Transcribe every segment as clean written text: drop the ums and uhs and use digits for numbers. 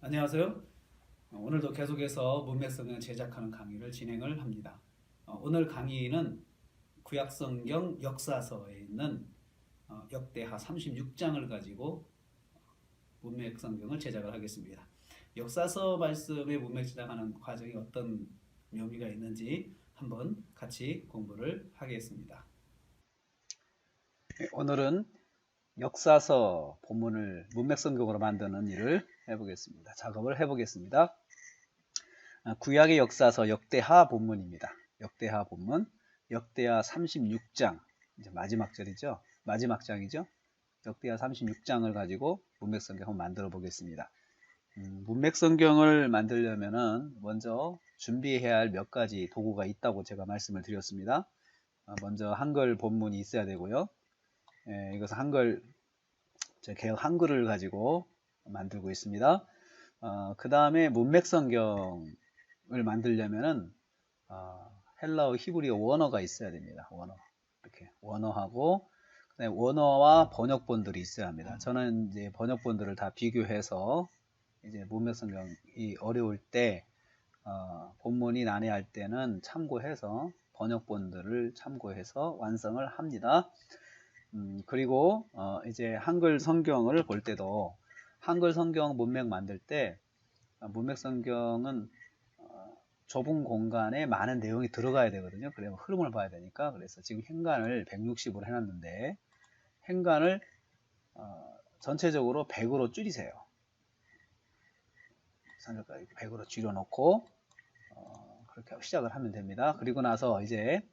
안녕하세요. 오늘도 계속해서 문맥성경 제작하는 강의를 진행을 합니다. 오늘 강의는 구약성경 역사서에 있는 역대하 36장을 가지고 문맥성경을 제작을 하겠습니다. 역사서 말씀의 문맥 제작하는 과정이 어떤 묘미가 있는지 한번 같이 공부를 하겠습니다. 오늘은 역사서 본문을 문맥성경으로 만드는 일을 해보겠습니다. 작업을 해보겠습니다. 구약의 역사서 역대하 본문입니다. 역대하 본문, 역대하 36장, 이제 마지막 절이죠. 마지막 장이죠. 역대하 36장을 가지고 문맥성경 한번 만들어 보겠습니다. 문맥성경을 만들려면은 먼저 준비해야 할 몇 가지 도구가 있다고 제가 말씀을 드렸습니다. 먼저 한글 본문이 있어야 되고요. 이것은 한글, 개혁 한글을 가지고 만들고 있습니다. 그 다음에 문맥성경을 만들려면은 헬라어, 히브리어 원어가 있어야 됩니다. 원어, 이렇게 원어하고 그다음에 원어와 번역본들이 있어야 합니다. 저는 이제 번역본들을 다 비교해서 이제 문맥성경이 어려울 때 본문이 난해할 때는 참고해서 번역본들을 참고해서 완성을 합니다. 그리고 이제 한글 성경을 볼 때도 한글 성경 문맥 만들 때 문맥 성경은 좁은 공간에 많은 내용이 들어가야 되거든요. 그래서 흐름을 봐야 되니까. 그래서 지금 행간을 160으로 해놨는데 행간을 전체적으로 100으로 줄이세요. 100으로 줄여놓고 그렇게 시작을 하면 됩니다. 그리고 나서 이제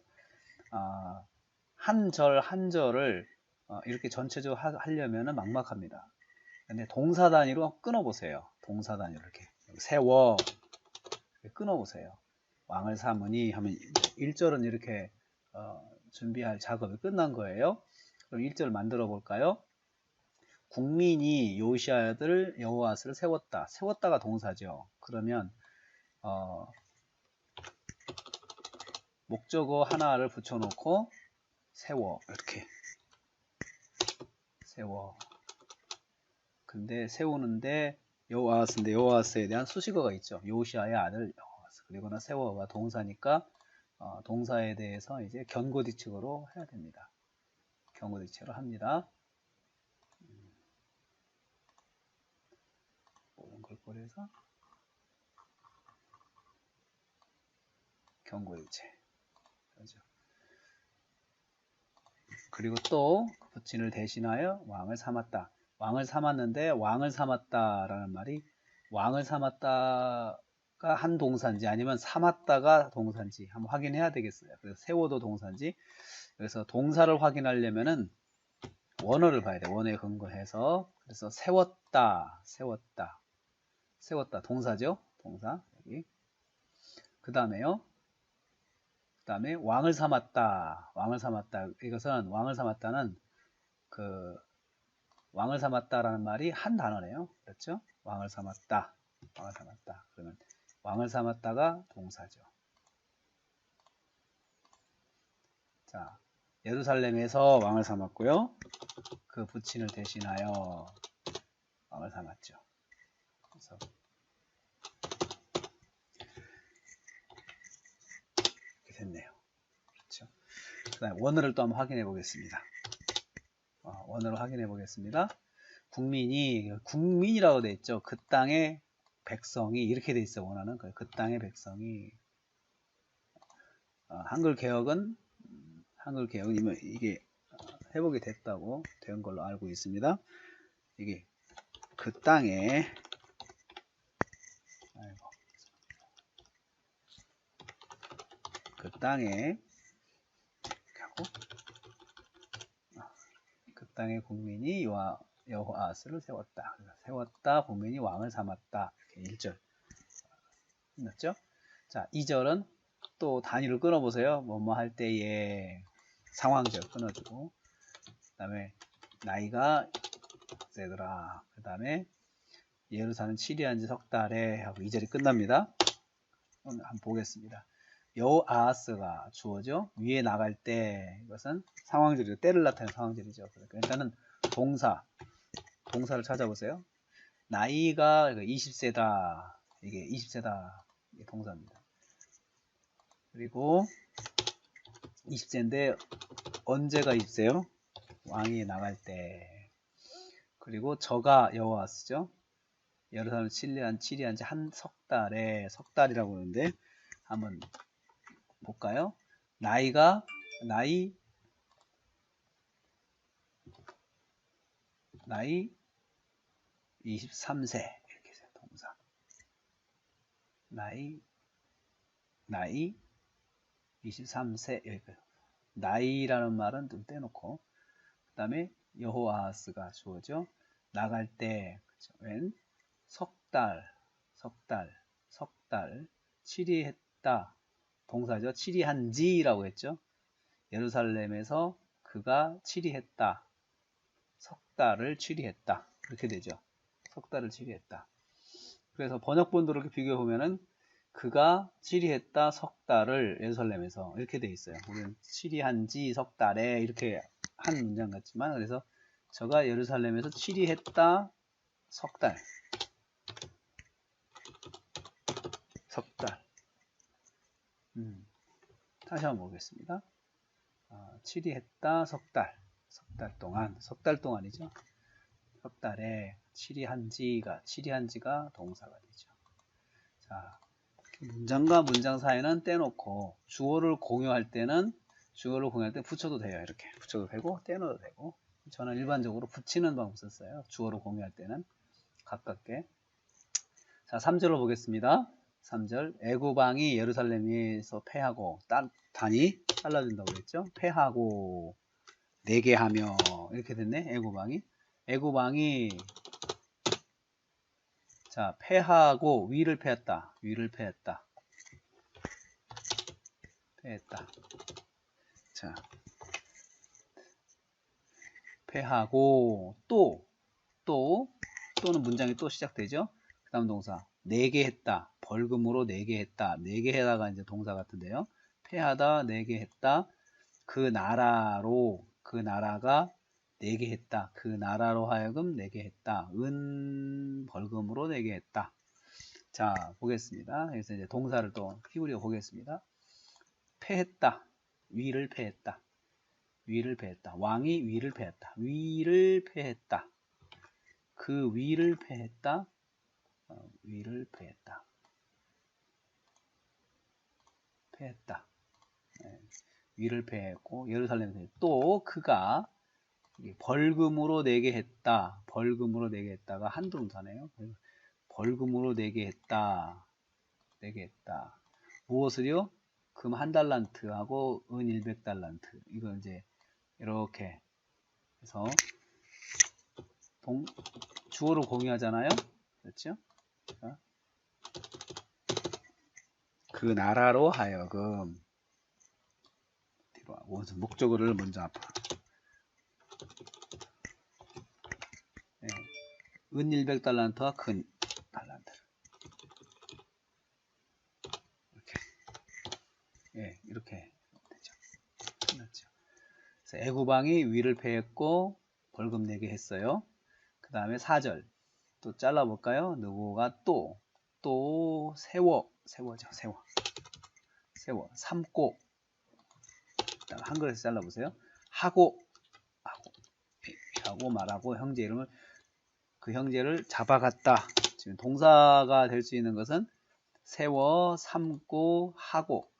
한 절 한 절을 이렇게 전체적으로 하려면 막막합니다. 근데 동사 단위로 끊어보세요. 동사 단위로 이렇게 세워 끊어보세요. 왕을 삼으니 하면 1절은 이렇게 준비할 작업이 끝난 거예요. 그럼 1절 만들어 볼까요? 국민이 요시야 아들 여호아스를 세웠다. 세웠다가 동사죠. 그러면 목적어 하나를 붙여놓고 세워 이렇게 세워. 근데 세우는데 여호아스인데 여호아스에 대한 수식어가 있죠. 요시야의 아들 여호아스. 그리고는 세워가 동사니까 동사에 대해서 이제 견고지측으로 해야 됩니다. 견고지측으로 합니다. 모든 걸 고려해서 견고일체. 그렇죠. 그리고 또 부친을 대신하여 왕을 삼았다. 왕을 삼았는데 왕을 삼았다라는 말이 왕을 삼았다가 한 동사인지 아니면 삼았다가 동사인지 한번 확인해야 되겠어요. 그래서 세워도 동사인지. 그래서 동사를 확인하려면은 원어를 봐야 돼. 원어에 근거해서. 그래서 세웠다, 세웠다, 세웠다 동사죠. 동사 여기. 그 다음에요. 그 다음에 왕을 삼았다. 왕을 삼았다. 이것은 왕을 삼았다는 그 왕을 삼았다라는 말이 한 단어네요. 그렇죠? 왕을 삼았다. 왕을 삼았다. 그러면 왕을 삼았다가 동사죠. 자, 예루살렘에서 왕을 삼았고요. 그 부친을 대신하여 왕을 삼았죠. 그래서 이렇게 됐네요. 그렇죠? 그다음에 원어를 또 한번 확인해 보겠습니다. 원어를 확인해 보겠습니다. 국민이라고 돼 있죠. 그 땅의 백성이 이렇게 돼 있어. 원어는 그 땅의 백성이 한글 개혁은 이게 회복이 됐다고 된 걸로 알고 있습니다. 이게 그 땅에 그 땅에 그 땅의 국민이 여호아스를 세웠다. 세웠다 국민이 왕을 삼았다. 이렇게 1절 끝났죠? 자, 2절은 또 단위를 끊어보세요. 뭐뭐 할 때에 상황절 끊어주고 그 다음에 나이가 세더라. 그 다음에 예루살렘 치리한 지 석 달에 하고 2절이 끝납니다. 오늘 한번 보겠습니다. 여호아스가 주어죠. 위에 나갈 때 이것은 상황절이죠. 때를 나타내는 상황절이죠. 그러니까 일단은 동사를 찾아보세요. 나이가 20세다. 이게 20세다. 이게 동사입니다. 그리고 20세인데 언제가 20세요? 왕이 나갈 때. 그리고 저가 여호와스죠. 예루살렘 치리한 지 한 석 달에, 석 달이라고 그러는데 한번 볼까요? 나이 23세 이렇게 해서 동사. 나이 23세 이렇게. 나이라는 말은 좀 떼놓고 그 다음에 여호아하스가 주어죠. 나갈 때 그렇죠? 웬 석 달 치리했다 동사죠. 치리한지라고 했죠. 예루살렘에서 그가 치리했다. 석 달을 치리했다. 이렇게 되죠. 석 달을 치리했다. 그래서 번역본도 이렇게 비교해 보면은 그가 치리했다 석 달을 예루살렘에서 이렇게 돼 있어요. 우리는 치리한지 석 달에 이렇게 한 문장 같지만 그래서 저가 예루살렘에서 치리했다 석 달. 석 달. 다시 한번 보겠습니다. 치리했다 석 달. 석 달 동안. 석 달 동안이죠. 석 달에 치리한지가 동사가 되죠. 자, 문장과 문장 사이는 떼놓고 주어를 공유할 때는 붙여도 돼요. 이렇게 붙여도 되고 떼놓어도 되고. 저는 일반적으로 붙이는 방법 썼어요. 주어를 공유할 때는 가깝게. 자, 3절을 보겠습니다. 3절 애굽왕이 예루살렘에서 패하고 단이 잘라준다고 그랬죠. 패하고 내게 하며 이렇게 됐네. 애굽왕이 자 패하고 위를 패했다. 자 패하고 또는 문장이 또 시작되죠. 그 다음 동사 내게 했다. 벌금으로 내게 했다. 내게 해다가 이제 동사 같은데요. 패하다 내게 했다. 그 나라가 내게 했다. 그 나라로 하여금 내게 했다. 벌금으로 내게 했다. 자 보겠습니다. 그래서 이제 동사를 또 휘우려 보겠습니다. 패했다. 위를 패했다. 왕이 위를 패했다. 그 위를 패했다. 네. 위를 패했고 예루살렘에서 또 그가 벌금으로 내게 했다가 한동사네요. 벌금으로 내게 했다. 무엇을요? 금 1달란트하고 은 100달란트. 이거 이제 이렇게 해서 주어로 공유하잖아요. 그렇죠? 자, 그 나라로 하여금 목적어를 먼저 앞으로. 네. 은 100달란트와 근 달란트. 이렇게 되죠. 끝났죠. 그래서 애굽왕이 위를 패했고 벌금 내게 했어요. 그 다음에 4절 또 잘라볼까요? 누구가 또 세워죠. 삼고 한글에서 잘라보세요. 하고 말하고 형제 이름을 그 형제를 잡아갔다. 지금 동사가 될 수 있는 것은 세워, 삼고, 하고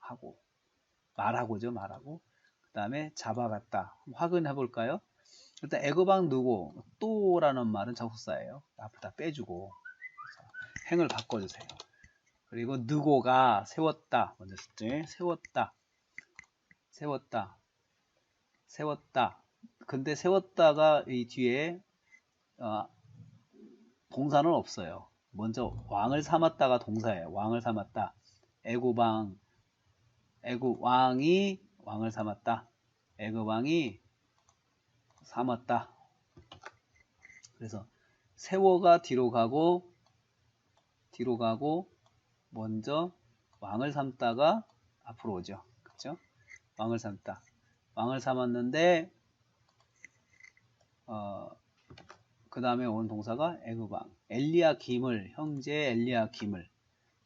말하고죠. 그 다음에 잡아갔다. 확인해 볼까요? 일단 애굽왕 누구 또라는 말은 접속사예요. 앞에다 빼주고 행을 바꿔주세요. 그리고 느고가 세웠다. 먼저 썼죠. 세웠다. 근데 세웠다가 이 뒤에 동사는 없어요. 먼저 왕을 삼았다가 동사예요. 왕을 삼았다. 애굽왕이 왕을 삼았다. 애굽왕이 삼았다. 그래서 세워가 뒤로 가고 먼저 왕을 삼다가 앞으로 오죠. 그렇죠? 왕을 삼았는데 그 다음에 온 동사가 애굽왕. 엘리야김을, 형제 엘리야김을,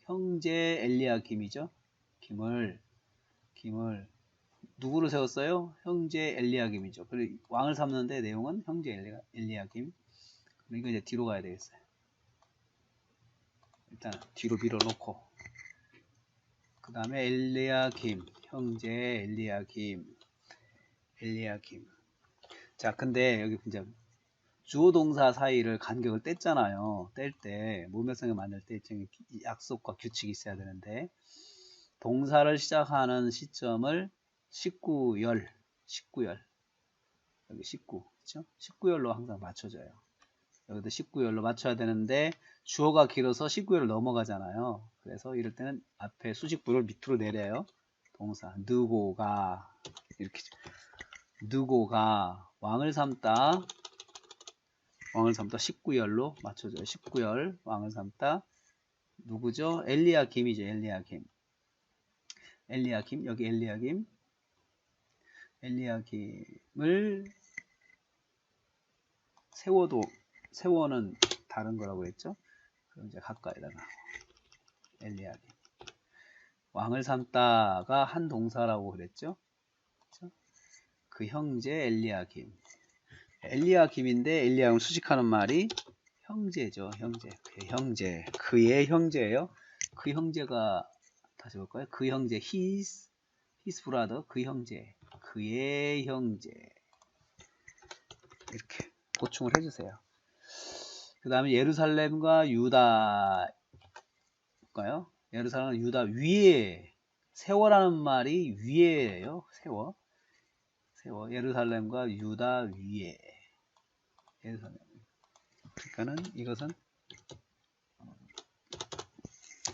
형제 엘리야김이죠. 김을 누구를 세웠어요? 형제 엘리야김이죠. 그리고 왕을 삼는데 내용은 형제 엘리야김. 그러니까 이제 뒤로 가야 되겠어요. 일단 뒤로 밀어놓고 그 다음에 엘리야김, 형제 엘리야김. 자, 근데 여기 이제 주어 동사 사이를 간격을 뗐잖아요. 뗄 때 문맥성을 만들 때 약속과 규칙이 있어야 되는데 동사를 시작하는 시점을 19열 여기 19, 그렇죠? 19열로 항상 맞춰줘요. 여기도 19열로 맞춰야 되는데 주어가 길어서 19열을 넘어가잖아요. 그래서 이럴 때는 앞에 수식부를 밑으로 내려요. 동사 누고가 이렇게 누고가 왕을 삼다 19열로 맞춰줘요. 19열 왕을 삼다 누구죠? 엘리야김이죠. 엘리야김 여기 엘리야김을 세워는 다른 거라고 했죠. 그럼 이제 가까이다가 엘리야김 왕을 삼다가 한 동사라고 그랬죠. 그렇죠? 그 형제 엘리야김인데 엘리야김을 수식하는 말이 형제죠. 그의 형제예요. 그 형제가 다시 볼까요? 그 형제 his brother 그의 형제 이렇게 보충을 해주세요. 그 다음에 예루살렘과 유다일까요? 예루살렘과 유다 위에 세워라는 말이 위에예요. 세워 예루살렘과 유다 위에 예루살렘. 그러니까는 이것은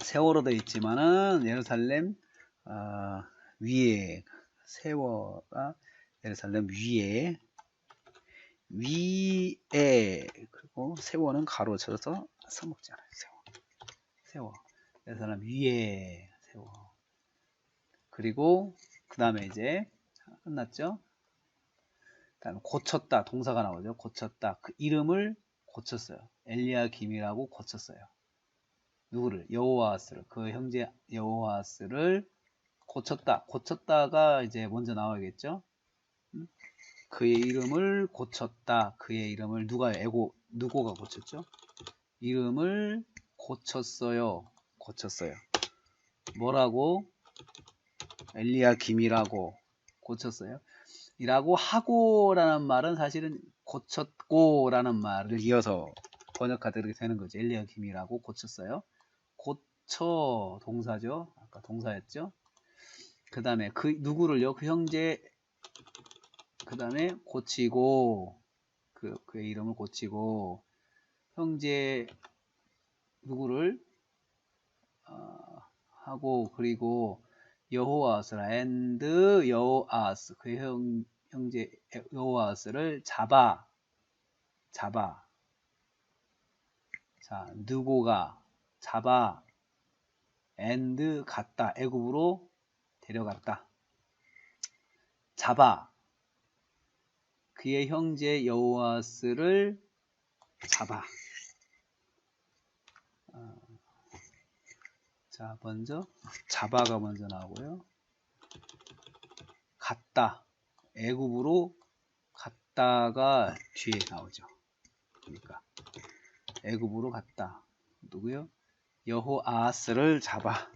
세워로 되어 있지만은 예루살렘 위에 세워가 예루살렘 위에 그리고 세워는 가로 쳐서 써먹지 않아요. 세워 예루살렘 위에 세워. 그리고 그 다음에 이제 끝났죠. 다음에 고쳤다 동사가 나오죠. 고쳤다 그 이름을 고쳤어요. 엘리야김이라고 고쳤어요. 누구를? 여호와스를 그 형제 여호와스를 고쳤다가 이제 먼저 나와야겠죠. 그의 이름을 고쳤다. 그의 이름을 누고가 고쳤죠. 이름을 고쳤어요. 뭐라고? 엘리야김이라고 고쳤어요. 이라고 하고라는 말은 사실은 고쳤고라는 말을 이어서 번역하도록 되는 거죠. 엘리야김이라고 고쳤어요. 고쳐 동사죠. 아까 동사였죠. 그 다음에 그 누구를요? 그 형제 그 다음에 고치고 그의 이름을 고치고 형제 누구를 하고 그리고 여호와스라 and 여호아스 그의 형제 여호아스를 잡아 자 누고가 잡아 and 갔다 애굽으로 데려갔다 잡아 그의 형제 여호아스를 잡아 자 먼저 잡아가 먼저 나오고요. 갔다 애굽으로 갔다가 뒤에 나오죠. 그러니까 애굽으로 갔다 누구요? 여호아스를 잡아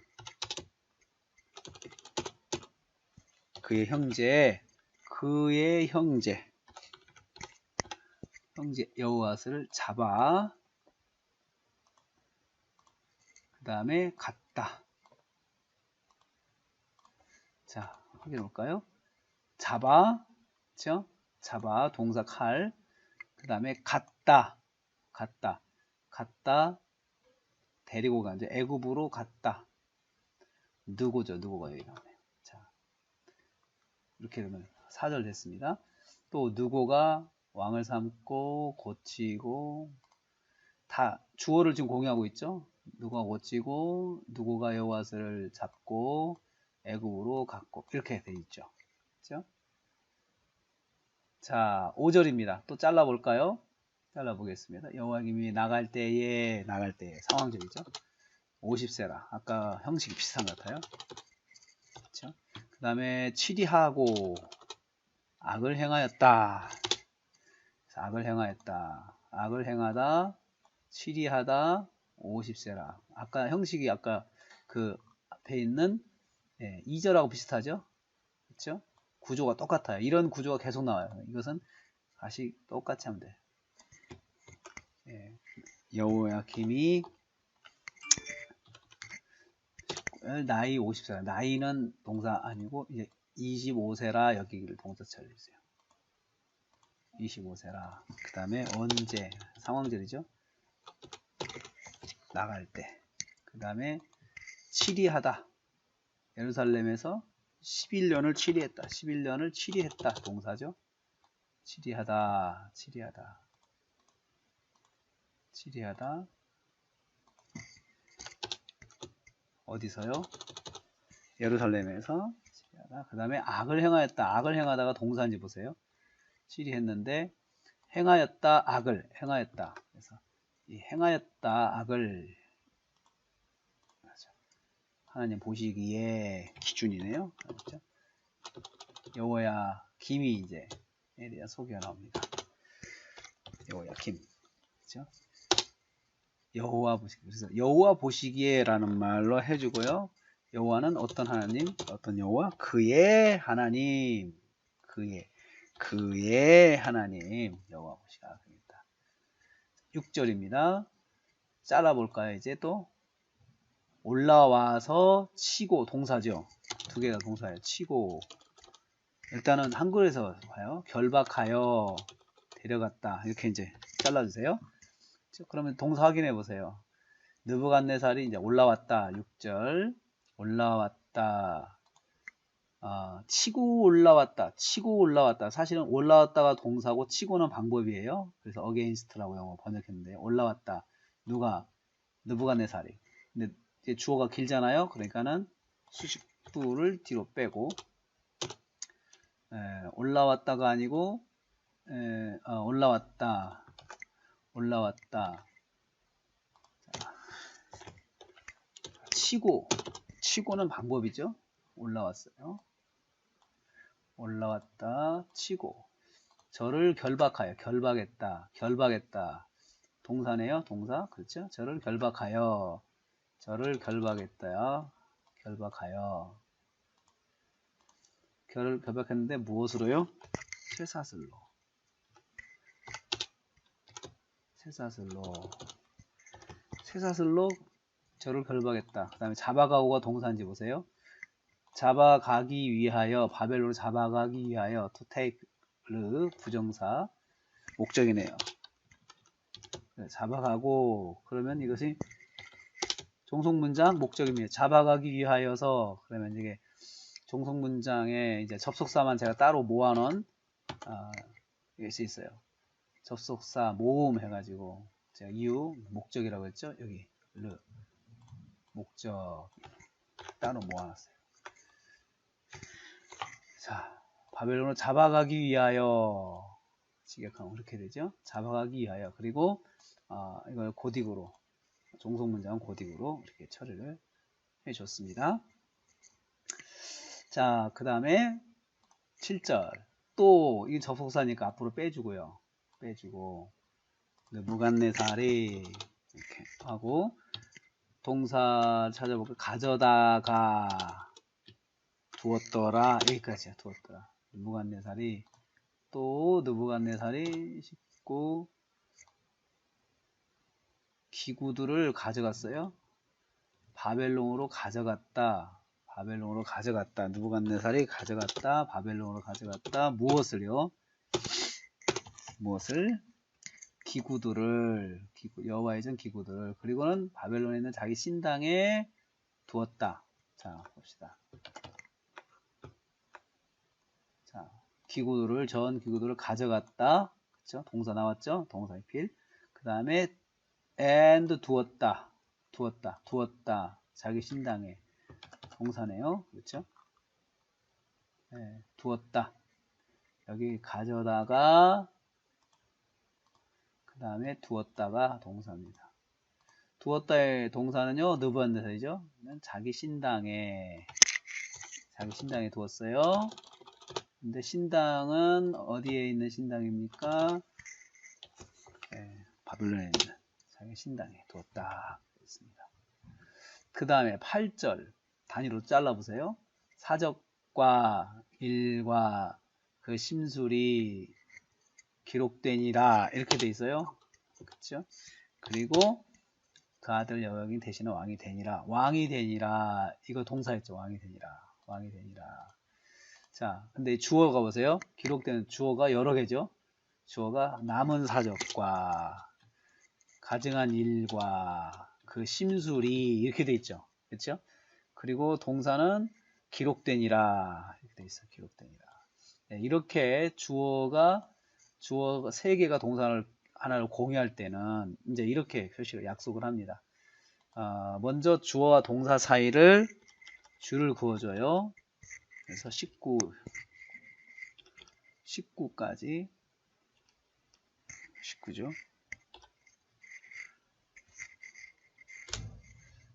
그의 형제 여호아스를 잡아 그 다음에 갔다. 자 확인해 볼까요? 잡아 그렇죠? 잡아 동사 칼 그 다음에 갔다 데리고 가 이제 애굽으로 갔다. 누구가 여기 나오네요. 자 이렇게 되면 4절 됐습니다. 또 누구가 왕을 삼고 고치고 다 주어를 지금 공유하고 있죠. 누가 고치고 누구가 여호와스를 잡고 애굽으로 갔고 이렇게 돼 있죠. 그렇죠? 자 5절입니다. 또 잘라 볼까요? 잘라보겠습니다. 여호와김이 나갈 때에 상황적이죠. 50세라. 아까 형식이 비슷한 것 같아요. 그렇죠? 그 다음에 치리하고 악을 행하였다. 악을 행하다. 치리하다. 50세라. 아까 형식이 아까 그 앞에 있는 2절하고 비슷하죠. 그렇죠? 구조가 똑같아요. 이런 구조가 계속 나와요. 이것은 다시 똑같이 하면 돼요. 여호야김이 나이 50세라. 나이는 동사 아니고 이제 25세라 여기를 동사 처리해주세요. 25세라. 그 다음에 언제 상황절이죠. 나갈 때. 그 다음에 치리하다. 예루살렘에서 11년을 치리했다. 11년을 치리했다. 동사죠. 치리하다. 어디서요? 예루살렘에서 치리하다. 그 다음에 악을 행하였다. 악을 행하다가 동사인지 보세요. 치리했는데 행하였다. 악을 행하였다. 그래서 이 행하였다. 악을 하나님 보시기에 기준이네요. 그렇죠? 여호야 김이 이제 에 대한 소개가 나옵니다. 여호야 김. 그렇죠? 여호와 보시기. 그래서 여호와 보시기에라는 말로 해주고요. 여호와는 어떤 하나님? 어떤 여호와? 그의 하나님. 그의 하나님. 여호와 보시기가 됩니다. 6절입니다. 잘라볼까요? 이제 또 올라와서 치고 동사죠. 두 개가 동사예요. 치고. 일단은 한글에서 봐요. 결박하여 데려갔다. 이렇게 이제 잘라주세요. 그러면 동사 확인해 보세요. 느부갓네살이 이제 올라왔다. 6절. 올라왔다. 치고 올라왔다. 사실은 올라왔다가 동사고 치고는 방법이에요. 그래서 against라고 영어 번역했는데 올라왔다. 누가? 느부갓네살이. 근데 이제 주어가 길잖아요. 그러니까는 수식부를 뒤로 빼고 올라왔다가 아니고 올라왔다. 치고는 방법이죠. 올라왔어요. 올라왔다. 치고 저를 결박했다. 동사네요. 동사. 그렇죠? 저를 결박했다. 저를 결박했는데 무엇으로요? 쇠사슬로 저를 결박했다. 그 다음에 잡아가고가 동사인지 보세요. 잡아가기 위하여, 바벨론을 잡아가기 위하여, to take를 부정사, 목적이네요. 잡아가고, 그러면 이것이 종속문장 목적입니다. 잡아가기 위하여서, 그러면 이게 종속문장에 이제 접속사만 제가 따로 모아놓은, 이것이 있어요. 접속사 모음 해가지고, 제가 이유, 목적이라고 했죠? 여기, 목적, 따로 모아놨어요. 자, 바벨론을 잡아가기 위하여 직역하면 그렇게 되죠. 잡아가기 위하여. 그리고 이걸 고딕으로 종속문장은 고딕으로 이렇게 처리를 해줬습니다. 자, 그 다음에 7절 또 이 접속사니까 앞으로 빼주고요. 빼주고 느부갓네살이 이렇게 하고 동사 찾아볼까? 가져다가 두었더라. 여기까지야. 두었더라. 느부갓네살이 싣고 기구들을 가져갔어요. 바벨론으로 가져갔다. 느부갓네살이 가져갔다. 바벨론으로 가져갔다. 무엇을요? 기구들을 여호와의 전 기구들을 그리고는 바벨론에 있는 자기 신당에 두었다. 자, 봅시다. 자, 전 기구들을 가져갔다. 그쵸? 동사 나왔죠? 동사의 필. 그 다음에 and 두었다. 자기 신당에. 동사네요. 그렇죠? 네, 두었다. 여기 가져다가 그 다음에 두었다가 동사입니다. 두었다의 동사는요, 느부갓네살이죠. 자기 신당에 두었어요. 근데 신당은 어디에 있는 신당입니까? 네, 바빌론에 있는 자기 신당에 두었다. 있습니다. 그 다음에 8절 단위로 잘라보세요. 사적과 일과 그 심술이 기록되니라 이렇게 돼 있어요. 그렇죠? 그리고 그 아들 여호야긴 대신에 왕이 되니라. 왕이 되니라. 이거 동사였죠. 왕이 되니라. 왕이 되니라. 자, 근데 주어가 보세요. 기록되는 주어가 여러 개죠. 주어가 남은 사적과 가증한 일과 그 심술이 이렇게 돼 있죠. 그렇죠? 그리고 동사는 기록되니라 이렇게 돼 있어요. 기록되니라. 네, 이렇게 주어가 세 개가 동사를 하나를 공유할 때는 이제 이렇게 표시를 약속을 합니다. 먼저 주어와 동사 사이를 줄을 그어줘요. 그래서 19까지 19죠.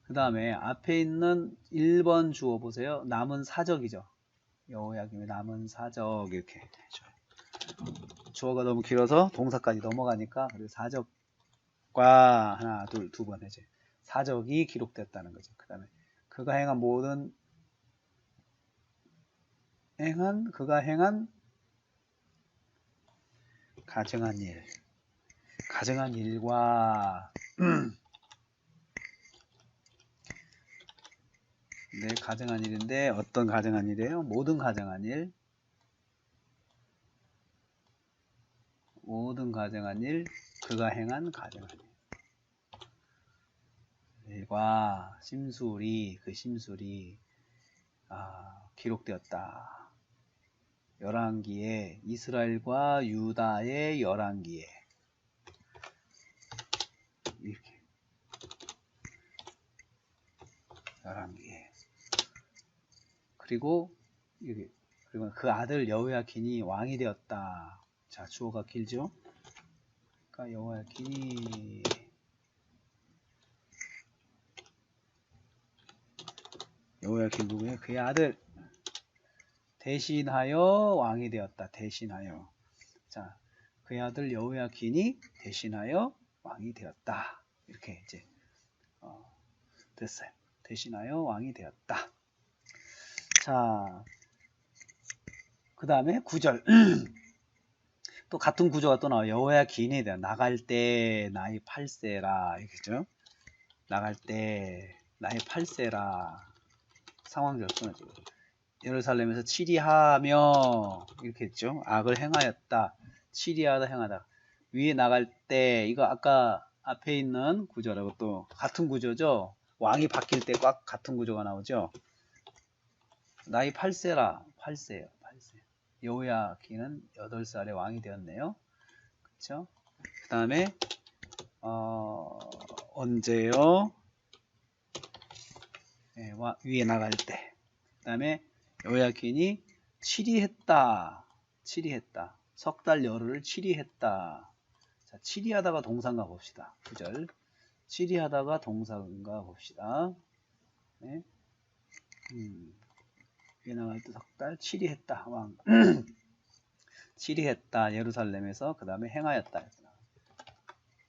그 다음에 앞에 있는 1번 주어 보세요. 남은 사적이죠. 여호야김의 남은 사적 이렇게 해줘요. 주어가 너무 길어서 동사까지 넘어가니까 그리고 사적과 하나 둘 두 번 해줘요. 사적이 기록됐다는 거죠. 그 다음에 그가 행한 가증한 일과 네, 가증한 일인데 어떤 가증한 일이에요? 모든 가증한 일, 그가 행한 가증한 일과 심술이 기록되었다. 열왕기에 이스라엘과 유다의 열왕기에 이렇게 열왕기에 그리고 그 아들 여호야킨이 왕이 되었다. 자, 주어가 길죠? 그러니까 여호야킨이 여호야킨 누구예요? 그의 아들 대신하여 왕이 되었다. 대신하여. 자, 그의 아들 여호야킨이 대신하여 왕이 되었다. 이렇게 이제 됐어요. 대신하여 왕이 되었다. 자, 그 다음에 9절. 또 같은 구조가 또 나와요. 여호야긴에 대한 나갈 때 나이 8세라 이렇게죠. 나갈 때 나이 8세라 상황절 끊어지고 예루살렘에서 치리하며 이렇게 했죠. 악을 행하였다. 치리하다 행하다. 위에 나갈 때 이거 아까 앞에 있는 구조라고 또 같은 구조죠. 왕이 바뀔 때 꽉 같은 구조가 나오죠. 나이 8세라 8세예요. 8세. 여호야긴은 8살에 왕이 되었네요. 그렇죠? 그 다음에 언제요? 네, 위에 나갈 때. 그 다음에 여호야긴이 치리했다. 석 달 열흘을 치리했다. 자, 치리하다가 동사인가 봅시다. 9절. 치리하다가 동사인가 봅시다. 네. 위에 나갈 때 석 달 치리했다. 왕. 치리했다. 예루살렘에서. 그 다음에 행하였다.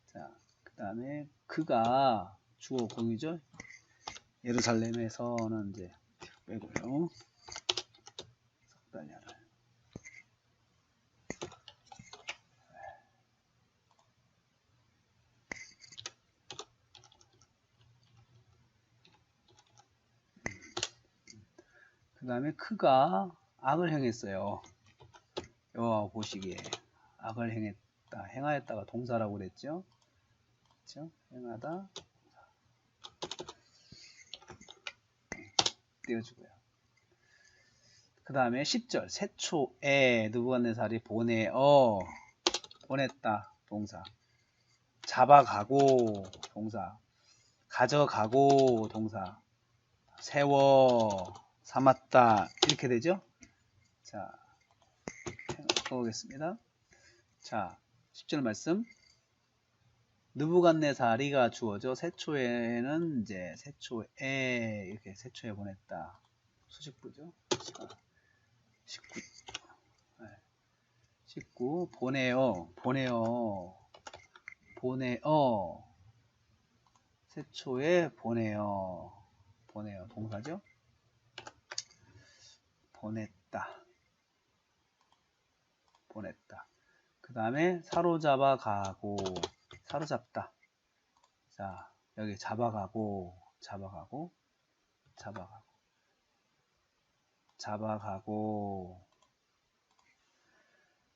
자, 그 다음에 그가 주어 공이죠. 예루살렘에서는 이제 빼고요. 석 달 열흘. 그 다음에 그가 악을 행했어요. 여호와 보시기에 악을 행했다. 행하였다가 동사라고 그랬죠. 그렇죠? 행하다. 띄워주고요. 그 다음에 10절 세초에 느부갓네살이 보냈다. 동사. 잡아가고 동사. 가져가고 동사. 세워 삼았다 이렇게 되죠. 자, 해보겠습니다. 자, 10절 말씀. 느부갓네살이가 주어죠. 세초에는 이제 세초에 이렇게 세초에 보냈다. 수식부죠. 19, 19 보내요. 세초에 보내요. 동사죠. 보냈다. 그 다음에 사로잡아 가고, 사로잡다. 자, 여기 잡아가고,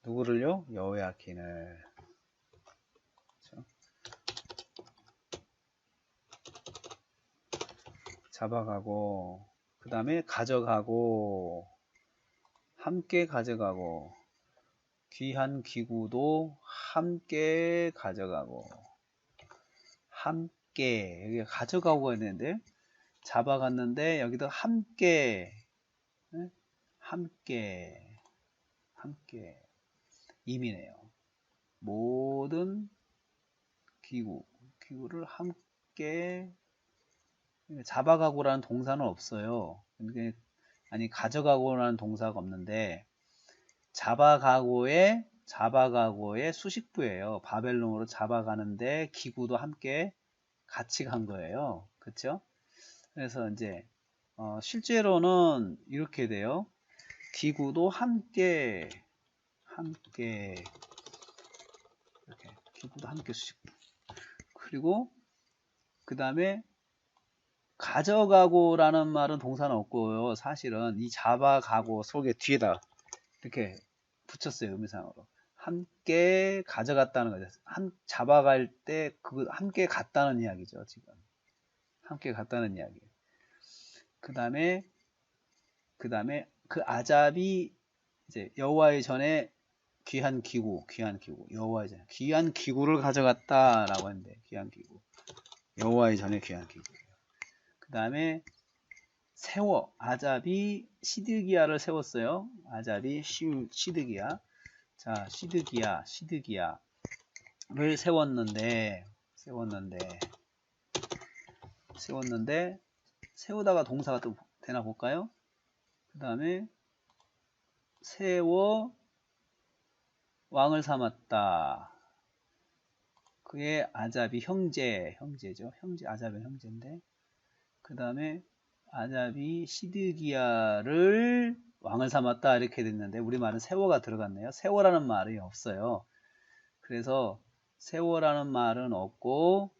누구를요? 여호야킨을. 그렇죠? 잡아가고, 그 다음에 가져가고, 함께 가져가고, 귀한 기구도 함께 가져가고, 함께, 여기 가져가고가 있는데, 잡아갔는데, 여기도 함께, 함께 임이네요. 모든 기구를 함께, 잡아가고라는 동사는 없어요. 아니, 가져가고라는 동사가 없는데, 잡아가고의 수식부예요. 바벨론으로 잡아가는데 기구도 함께 같이 간 거예요. 그렇죠? 그래서 이제 실제로는 이렇게 돼요. 기구도 함께 이렇게 기구도 함께 수식부. 그리고 그 다음에 가져가고라는 말은 동사는 없고요. 사실은 이 잡아가고 속에 뒤에다 이렇게 붙였어요. 의미상으로. 함께 가져갔다는 거죠. 잡아갈 때 함께 갔다는 이야기죠. 지금 함께 갔다는 이야기. 그 다음에 그 아잡이 이제 여호와의 전에 귀한 기구 여호와의 전에 귀한 기구를 가져갔다라고 했는데, 귀한 기구 여호와의 전에 귀한 기구. 그 다음에 아잡이 시드기야를 세웠어요. 아잡이 시드기야. 자, 시드기야를 세웠는데 세우다가 동사가 또 되나 볼까요? 그 다음에 세워 왕을 삼았다. 그의 아잡이 형제죠. 아잡의 형제인데, 그 다음에 아잡이 시드기야를 왕을 삼았다 이렇게 됐는데, 우리말은 세워가 들어갔네요. 세워라는 말이 없어요. 그래서 세워라는 말은 없고,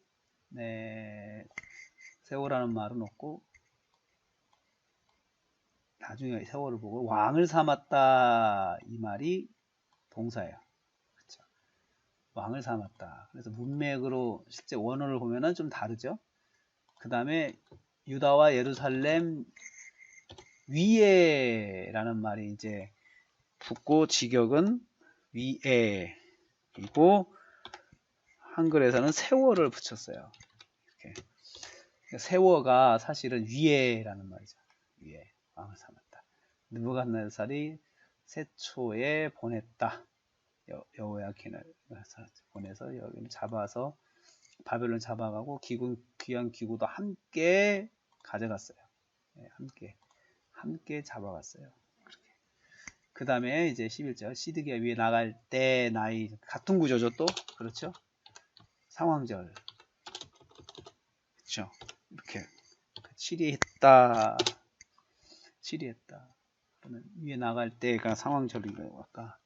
나중에 세워를 보고 왕을 삼았다 이 말이 동사예요. 그렇죠? 왕을 삼았다. 그래서 문맥으로 실제 원어를 보면은 좀 다르죠. 그 다음에 유다와 예루살렘 위에라는 말이 이제 붙고 직역은 위에이고, 한글에서는 세워를 붙였어요. 이렇게. 세워가 사실은 위에라는 말이죠. 위에 왕을 삼았다. 느부갓네살이 세초에 보냈다. 여호야킨을 보내서 여기는 잡아서 바벨론 잡아가고 귀한 기구도 함께 가져갔어요. 함께 잡아갔어요. 그 다음에 이제 11절 시드기야 위에 나갈 때 나이 같은 구조죠. 또 그렇죠. 상황절 그렇죠. 이렇게 치리했다. 그러면 위에 나갈 때가 상황절인 거예요. 아까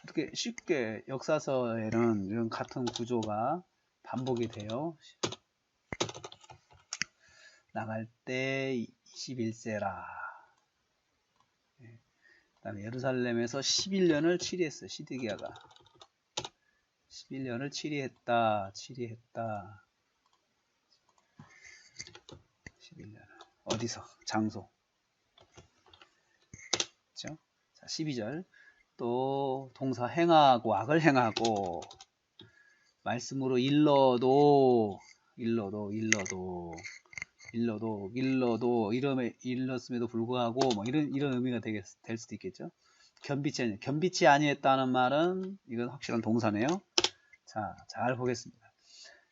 이렇게 쉽게 역사서에는 이런 같은 구조가 반복이 돼요. 나갈 때 21세라. 그 다음에 예루살렘에서 11년을 치리했어요. 시드기야가 11년을 치리했다. 11년 어디서? 장소. 그렇죠? 자, 12절 또 동사 행하고 악을 행하고 말씀으로 일러도 일렀음에도 불구하고 뭐 이런 의미가 될 수도 있겠죠. 겸비치 아니했다는 말은 이건 확실한 동사네요. 자, 잘 보겠습니다.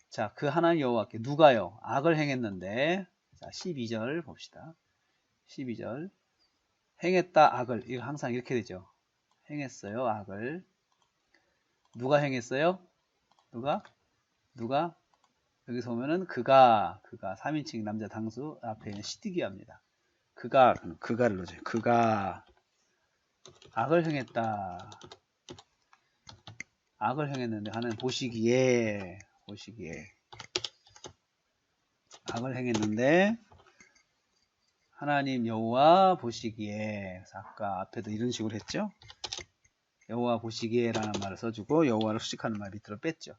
자, 그 하나님 여호와께 누가요? 악을 행했는데, 자, 12절 봅시다. 12절. 행했다 악을. 이거 항상 이렇게 되죠. 행했어요 악을. 누가 행했어요? 누가? 여기서 보면은 그가 3인칭 남자 당수 앞에 있는 시드기합니다. 그가를 넣어줘요. 그가 악을 행했다. 악을 행했는데 하나님 보시기에 악을 행했는데 하나님 여호와 보시기에, 아까 앞에도 이런 식으로 했죠. 여호와 보시기에 라는 말을 써주고 여호와를 수식하는 말 밑으로 뺐죠.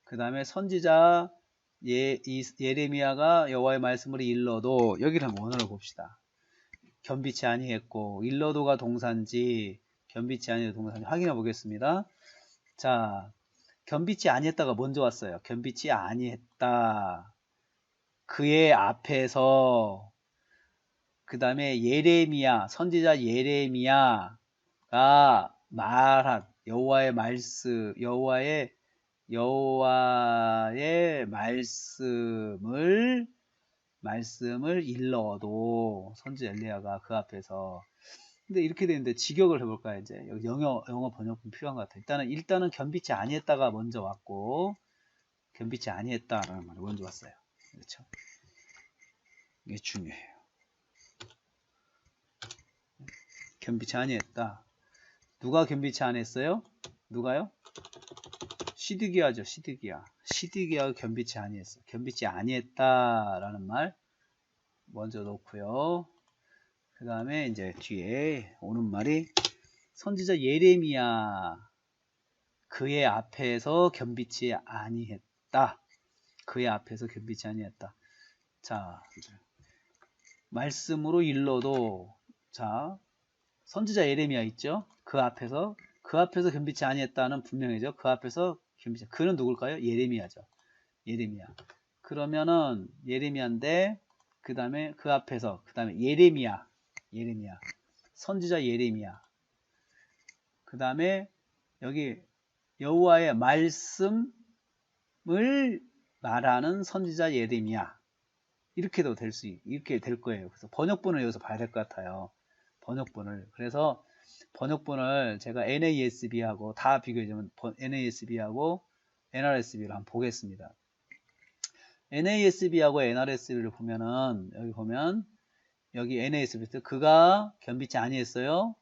그 다음에 선지자 예레미야가 여호와의 말씀을 일러도, 여기를 한번 원어를 봅시다. 겸비치 아니했고, 일러도가 동사인지 겸비치 아니해도 동사인지 확인해 보겠습니다. 자, 겸비치 아니했다가 먼저 왔어요. 겸비치 아니했다. 그의 앞에서, 그 다음에 예레미야, 선지자 예레미야가 말한 여호와의 말씀을 일러도, 선지자 엘리야가 그 앞에서. 근데 이렇게 되는데 직역을 해볼까요? 이제 여기 영어 번역본 필요한 것 같아요. 일단은 겸비치 아니했다가 먼저 왔고, 겸비치 아니했다라는 말이 먼저 왔어요. 그렇죠? 이게 중요해요. 겸비치 아니했다. 누가 겸비치 아니했어요? 누가요? 시드기야죠. 시드기야가 겸비치 아니했어. 겸비치 아니했다라는 말 먼저 놓고요. 그 다음에 이제 뒤에 오는 말이 선지자 예레미야 그의 앞에서 겸비치 아니했다. 그의 앞에서 겸비치 아니했다. 자, 말씀으로 일러도, 자, 선지자 예레미야 있죠? 그 앞에서 겸비치 아니했다는 분명히죠. 그 앞에서 겸비치. 그는 누굴까요? 예레미야죠. 예레미야. 그러면은 예레미야인데, 그 다음에 그 앞에서, 그 다음에 예레미야. 선지자 예레미야. 그 다음에 여기 여호와의 말씀을 말하는 선지자 예레미야. 이렇게 될 거예요. 그래서 번역본을 여기서 봐야 될 것 같아요. 번역본을. 그래서 번역본을 제가 NASB하고 다 비교해주면 NASB하고 NRSB를 한번 보겠습니다. NASB하고 NRSB를 보면은, 여기 보면, 여기 NASB 때 그가 겸비치 아니했어요.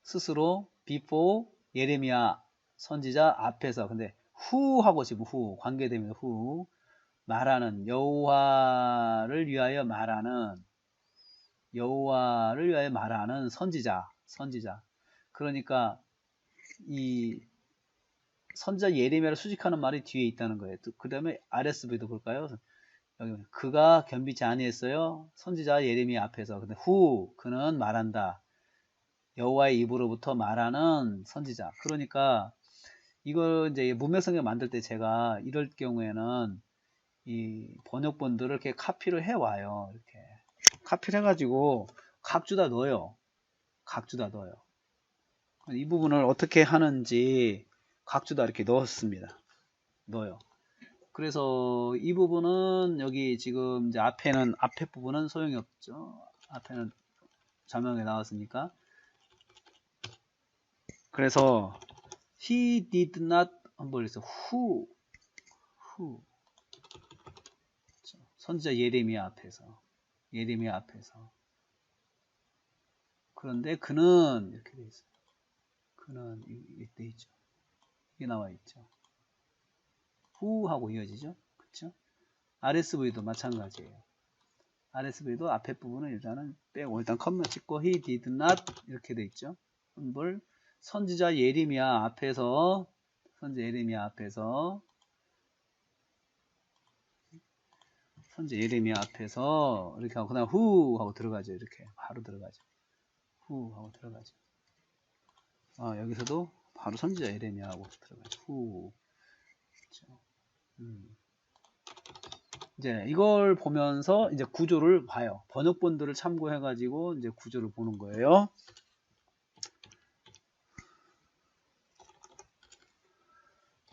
스스로 before 예레미야 선지자 앞에서. 근데 who 하고 지금 who 관계되면 who 말하는, 여호와를 위하여 말하는 선지자. 그러니까 이 선지자 예레미야를 수식하는 말이 뒤에 있다는 거예요. 그 다음에 RSV도 볼까요? 여기 그가 겸비치 아니했어요. 선지자 예레미야 앞에서. 근데 그는 말한다. 여호와의 입으로부터 말하는 선지자. 그러니까 이걸 이제 문맥성경 만들 때 제가 이럴 경우에는 이 번역본들을 이렇게 카피를 해 와요. 이렇게 카피를 해가지고 각주다 넣어요. 이 부분을 어떻게 하는지 각주다 이렇게 넣어요. 그래서 이 부분은 여기 지금 이제 앞에 부분은 소용이 없죠. 앞에는 자막에 나왔으니까. 그래서 he did not 한번 해서 who 선지자 예레미야 앞에서. 그런데 그는 이렇게 돼 있어요. 그는 이때 있죠. 이게 나와 있죠. who하고 이어지죠. 그렇죠? RSV도 마찬가지예요. RSV도 앞에 부분은 일단은 빼고 일단 컴마 찍고 he did not 이렇게 돼 있죠. 뭘 선지자 예레미야 앞에서 이렇게 하고 그다음 who 하고 들어가죠. 이렇게 바로 들어가죠. who 하고 들어가죠. 여기서도 바로 선지자 예레미야 하고 들어가죠. who. 그렇죠. 이제 이걸 보면서 이제 구조를 봐요. 번역본들을 참고해 가지고 이제 구조를 보는 거예요.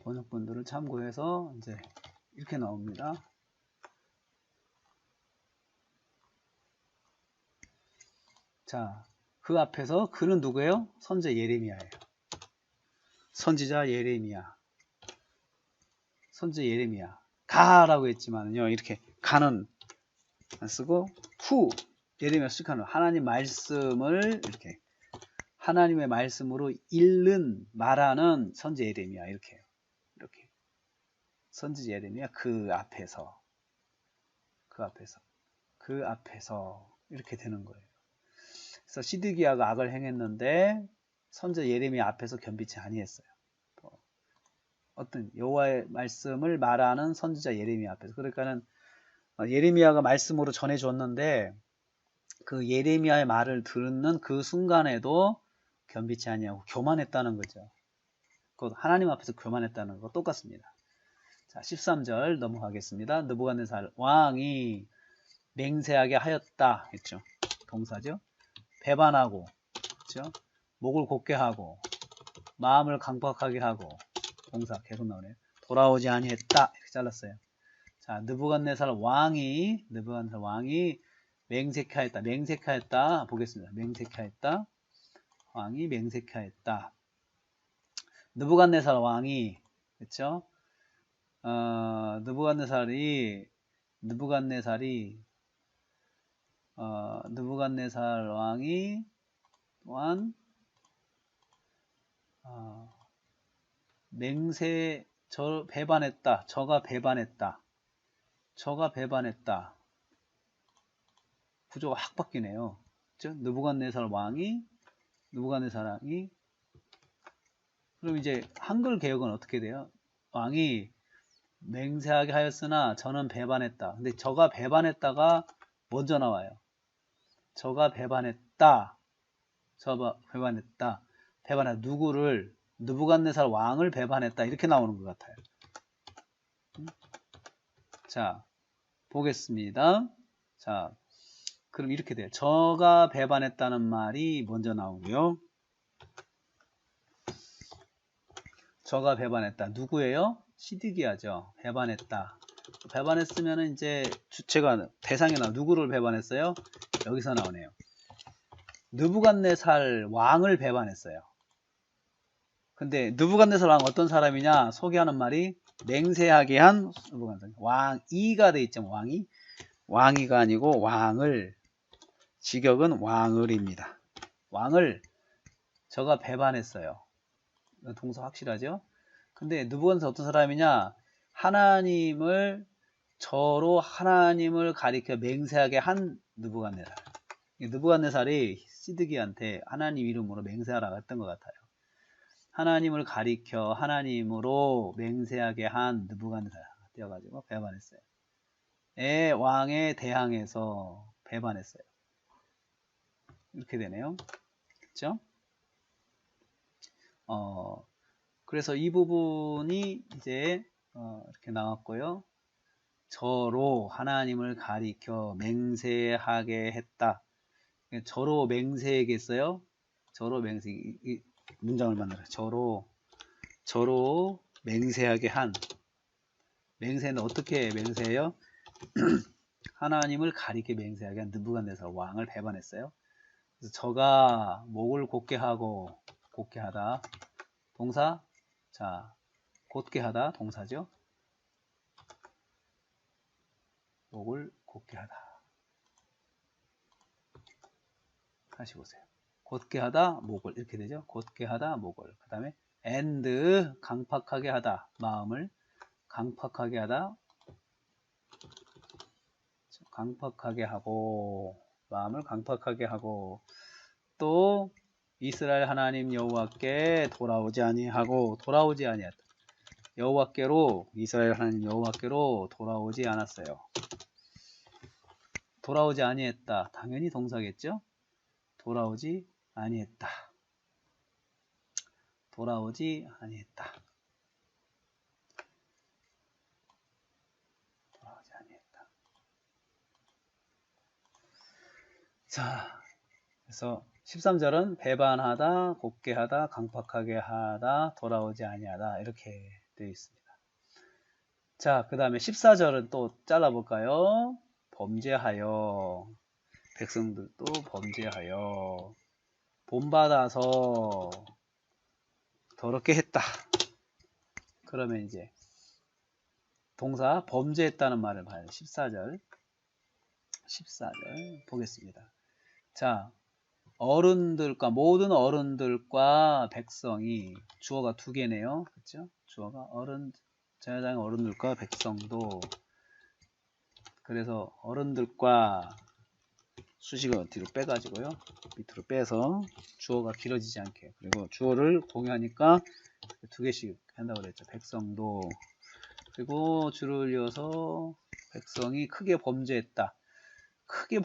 번역본들을 참고해서 이제 이렇게 나옵니다. 자, 그 앞에서 그는 누구예요? 선지자 예레미야예요. 선지자 예레미야. 선지자 예레미야. 가라고 했지만요. 이렇게 가는 안 쓰고 후 예레미야 수식하는 하나님 말씀을 이렇게 하나님의 말씀으로 읽는 말하는 선지자 예레미야 이렇게 선지자 예레미야 그 앞에서 이렇게 되는 거예요. 그래서 시드기야가 악을 행했는데 선지자 예레미야 앞에서 겸비치 아니했어요. 어떤 여호와의 말씀을 말하는 선지자 예레미야 앞에서. 그러니까는 예레미야가 말씀으로 전해줬는데 그 예레미야의 말을 듣는 그 순간에도 겸비치 아니하고 교만했다는 거죠. 그 하나님 앞에서 교만했다는 거 똑같습니다. 자, 13절 넘어가겠습니다. 느부갓네살 왕이 맹세하게 하였다 했죠. 동사죠. 배반하고, 그렇죠? 목을 곧게 하고, 마음을 강팍하게 하고, 동사 계속 나오네요. 돌아오지 아니했다 이렇게 잘랐어요. 자, 느부갓네살 왕이 맹세하였다. 맹세하였다 보겠습니다. 맹세하였다. 왕이 맹세하였다. 느부갓네살 왕이 그렇죠? 느부갓네살 왕이 또한 배반했다. 저가 배반했다. 구조가 확 바뀌네요. 그렇죠? 느부갓네살 왕이 그럼 이제 한글 개혁은 어떻게 돼요? 왕이 맹세하게 하였으나 저는 배반했다. 근데 저가 배반했다가 먼저 나와요. 저가 배반했다. 누구를? 느부갓네살 왕을 배반했다. 이렇게 나오는 것 같아요. 자, 보겠습니다. 자, 그럼 이렇게 돼요. 저가 배반했다는 말이 먼저 나오고요. 저가 배반했다. 누구예요? 시드기야죠. 배반했다. 배반했으면 이제 주체가 대상이 나와. 누구를 배반했어요? 여기서 나오네요. 느부갓네살 왕을 배반했어요. 근데 느부갓네살 왕 어떤 사람이냐? 소개하는 말이 맹세하게 한 왕이가 돼 있죠. 왕이가 아니고 왕을, 직역은 왕을입니다. 왕을 저가 배반했어요. 동사 확실하죠? 근데 느부갓네살 어떤 사람이냐? 저로 하나님을 가리켜 맹세하게 한 느부갓네살. 느부갓네살이 시드기한테 하나님 이름으로 맹세하라고 했던 것 같아요. 하나님을 가리켜 하나님으로 맹세하게 한 느부갓네살 띄어가지고 배반했어요. 왕에 대항해서 배반했어요. 이렇게 되네요. 그렇죠? 그래서 이 부분이 이제 이렇게 나왔고요. 저로 하나님을 가리켜 맹세하게 했다. 저로 맹세하겠어요? 저로 맹세, 이 문장을 만들어요. 저로 맹세하게 한. 맹세는 어떻게 맹세해요? 하나님을 가리켜 맹세하게 한 느부갓네살 왕을 배반했어요. 그래서 저가 목을 곧게 하고, 곧게 하다. 동사? 자, 곧게 하다. 동사죠? 목을 곧게 하다. 다시 보세요. 곧게 하다, 목을. 이렇게 되죠? 곧게 하다, 목을. 그 다음에 and, 강팍하게 하다. 마음을 강팍하게 하다. 강팍하게 하고, 마음을 강팍하게 하고, 또 이스라엘 하나님 여호와께 돌아오지 아니하고, 돌아오지 아니했다. 이스라엘 하나님 여호와께로 돌아오지 않았어요. 돌아오지 아니했다. 당연히 동사겠죠? 돌아오지 아니했다. 돌아오지 아니했다. 돌아오지 아니했다. 자, 그래서 13절은 배반하다, 곧게 하다, 강팍하게 하다, 돌아오지 아니하다 이렇게 되어 있습니다. 자, 그 다음에 14절은 또 잘라볼까요? 범죄하여, 백성들도 범죄하여, 본받아서 더럽게 했다. 그러면 이제 동사 범죄했다는 말을 봐요. 14절 보겠습니다. 자, 어른들과 모든 어른들과 백성이 주어가 두 개네요. 그렇죠? 주어가 어른, 제사장의 어른들과 백성도. 그래서 어른들과 수식어 뒤로 빼가지고요. 밑으로 빼서 주어가 길어지지 않게. 그리고 주어를 공유하니까 두 개씩 한다고 그랬죠. 백성도. 그리고 줄을 이어서 백성이 크게 범죄했다. 크게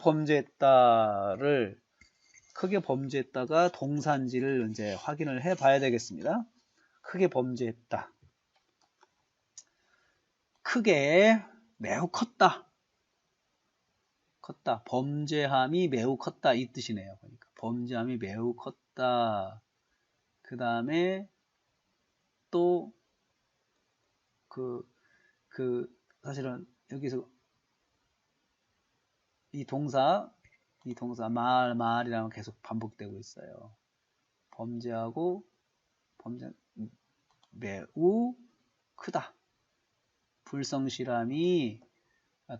범죄했다가 동사인지를 이제 확인을 해 봐야 되겠습니다. 크게 범죄했다. 크게, 매우 컸다. 범죄함이 매우 컸다. 이 뜻이네요. 그러니까 범죄함이 매우 컸다. 그 다음에 또 사실은 여기서 이 동사 말이라면 계속 반복되고 있어요. 범죄하고 매우 크다. 불성실함이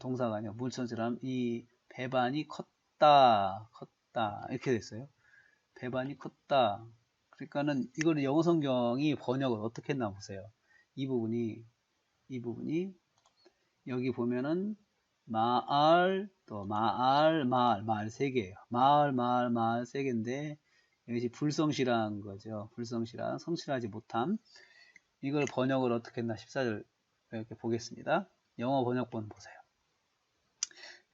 동사가 아니라 불성실함, 이 배반이 컸다 이렇게 됐어요. 배반이 컸다. 그러니까는 이거를 영어 성경이 번역을 어떻게 했나 보세요. 이 부분이 여기 보면은 마알 또 마알 세 개예요. 마알 세 개인데 이것이 불성실한 거죠. 불성실한, 성실하지 못함. 이걸 번역을 어떻게 했나 14절 이렇게 보겠습니다. 영어 번역본 보세요.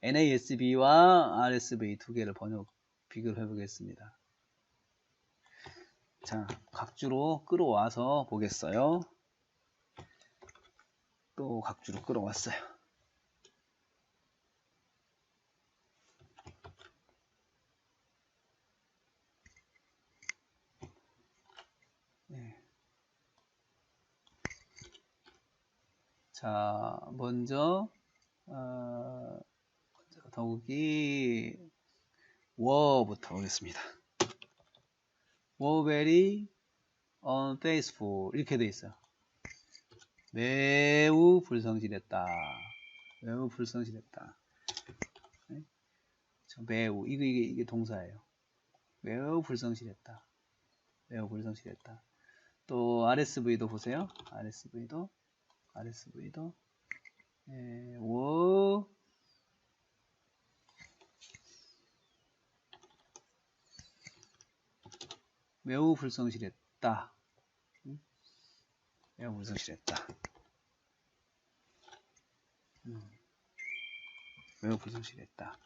NASB와 RSV 두 개를 비교를 해보겠습니다. 자, 각주로 끌어와서 보겠어요. 또 각주로 끌어왔어요. 네. 자, 먼저 더욱이 워부터 보겠습니다. were very unfaithful 이렇게 돼 있어요. 매우 불성실했다. 매우 불성실했다. 네? 매우 이게 동사예요. 매우 불성실했다. 매우 불성실했다. 또 RSV도 보세요. RSV도 매우 불성실했다. 매우 불성실했다. 매우 불성실했다.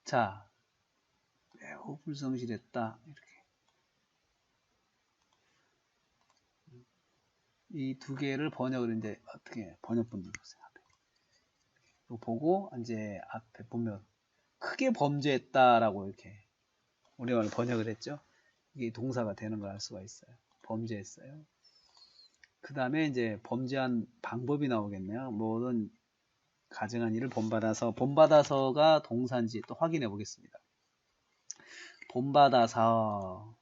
자, 매우 불성실했다. 이렇게. 이 두 개를 번역을 이제 어떻게 번역본들 보세요. 이거 보고 이제 앞에 보면 크게 범죄했다라고 이렇게 우리말로 번역을 했죠. 이게 동사가 되는 걸 알 수가 있어요. 범죄했어요. 그 다음에 이제 범죄한 방법이 나오겠네요. 모든 가증한 일을 본받아서가 동사인지 또 확인해 보겠습니다. 본받아서,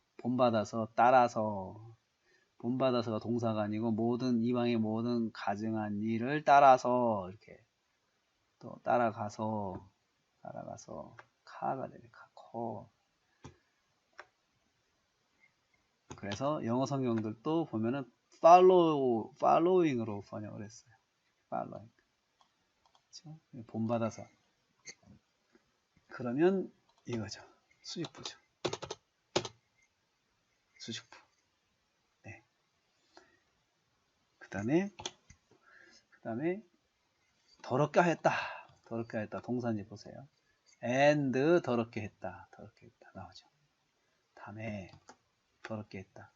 따라서. 본받아서가 동사가 아니고 모든 이방의 모든 가증한 일을 따라서 이렇게 또 따라가서 카가 되네. 커. 그래서 영어 성경들도 보면은 following으로 번역을 했어요. following. 그렇죠? 본받아서. 그러면 이거죠. 수직부죠. 수직부. 네. 그 다음에 더럽게 했다. 동사인지 보세요. and 더럽게 했다. 나오죠. 다음에 더럽게 했다.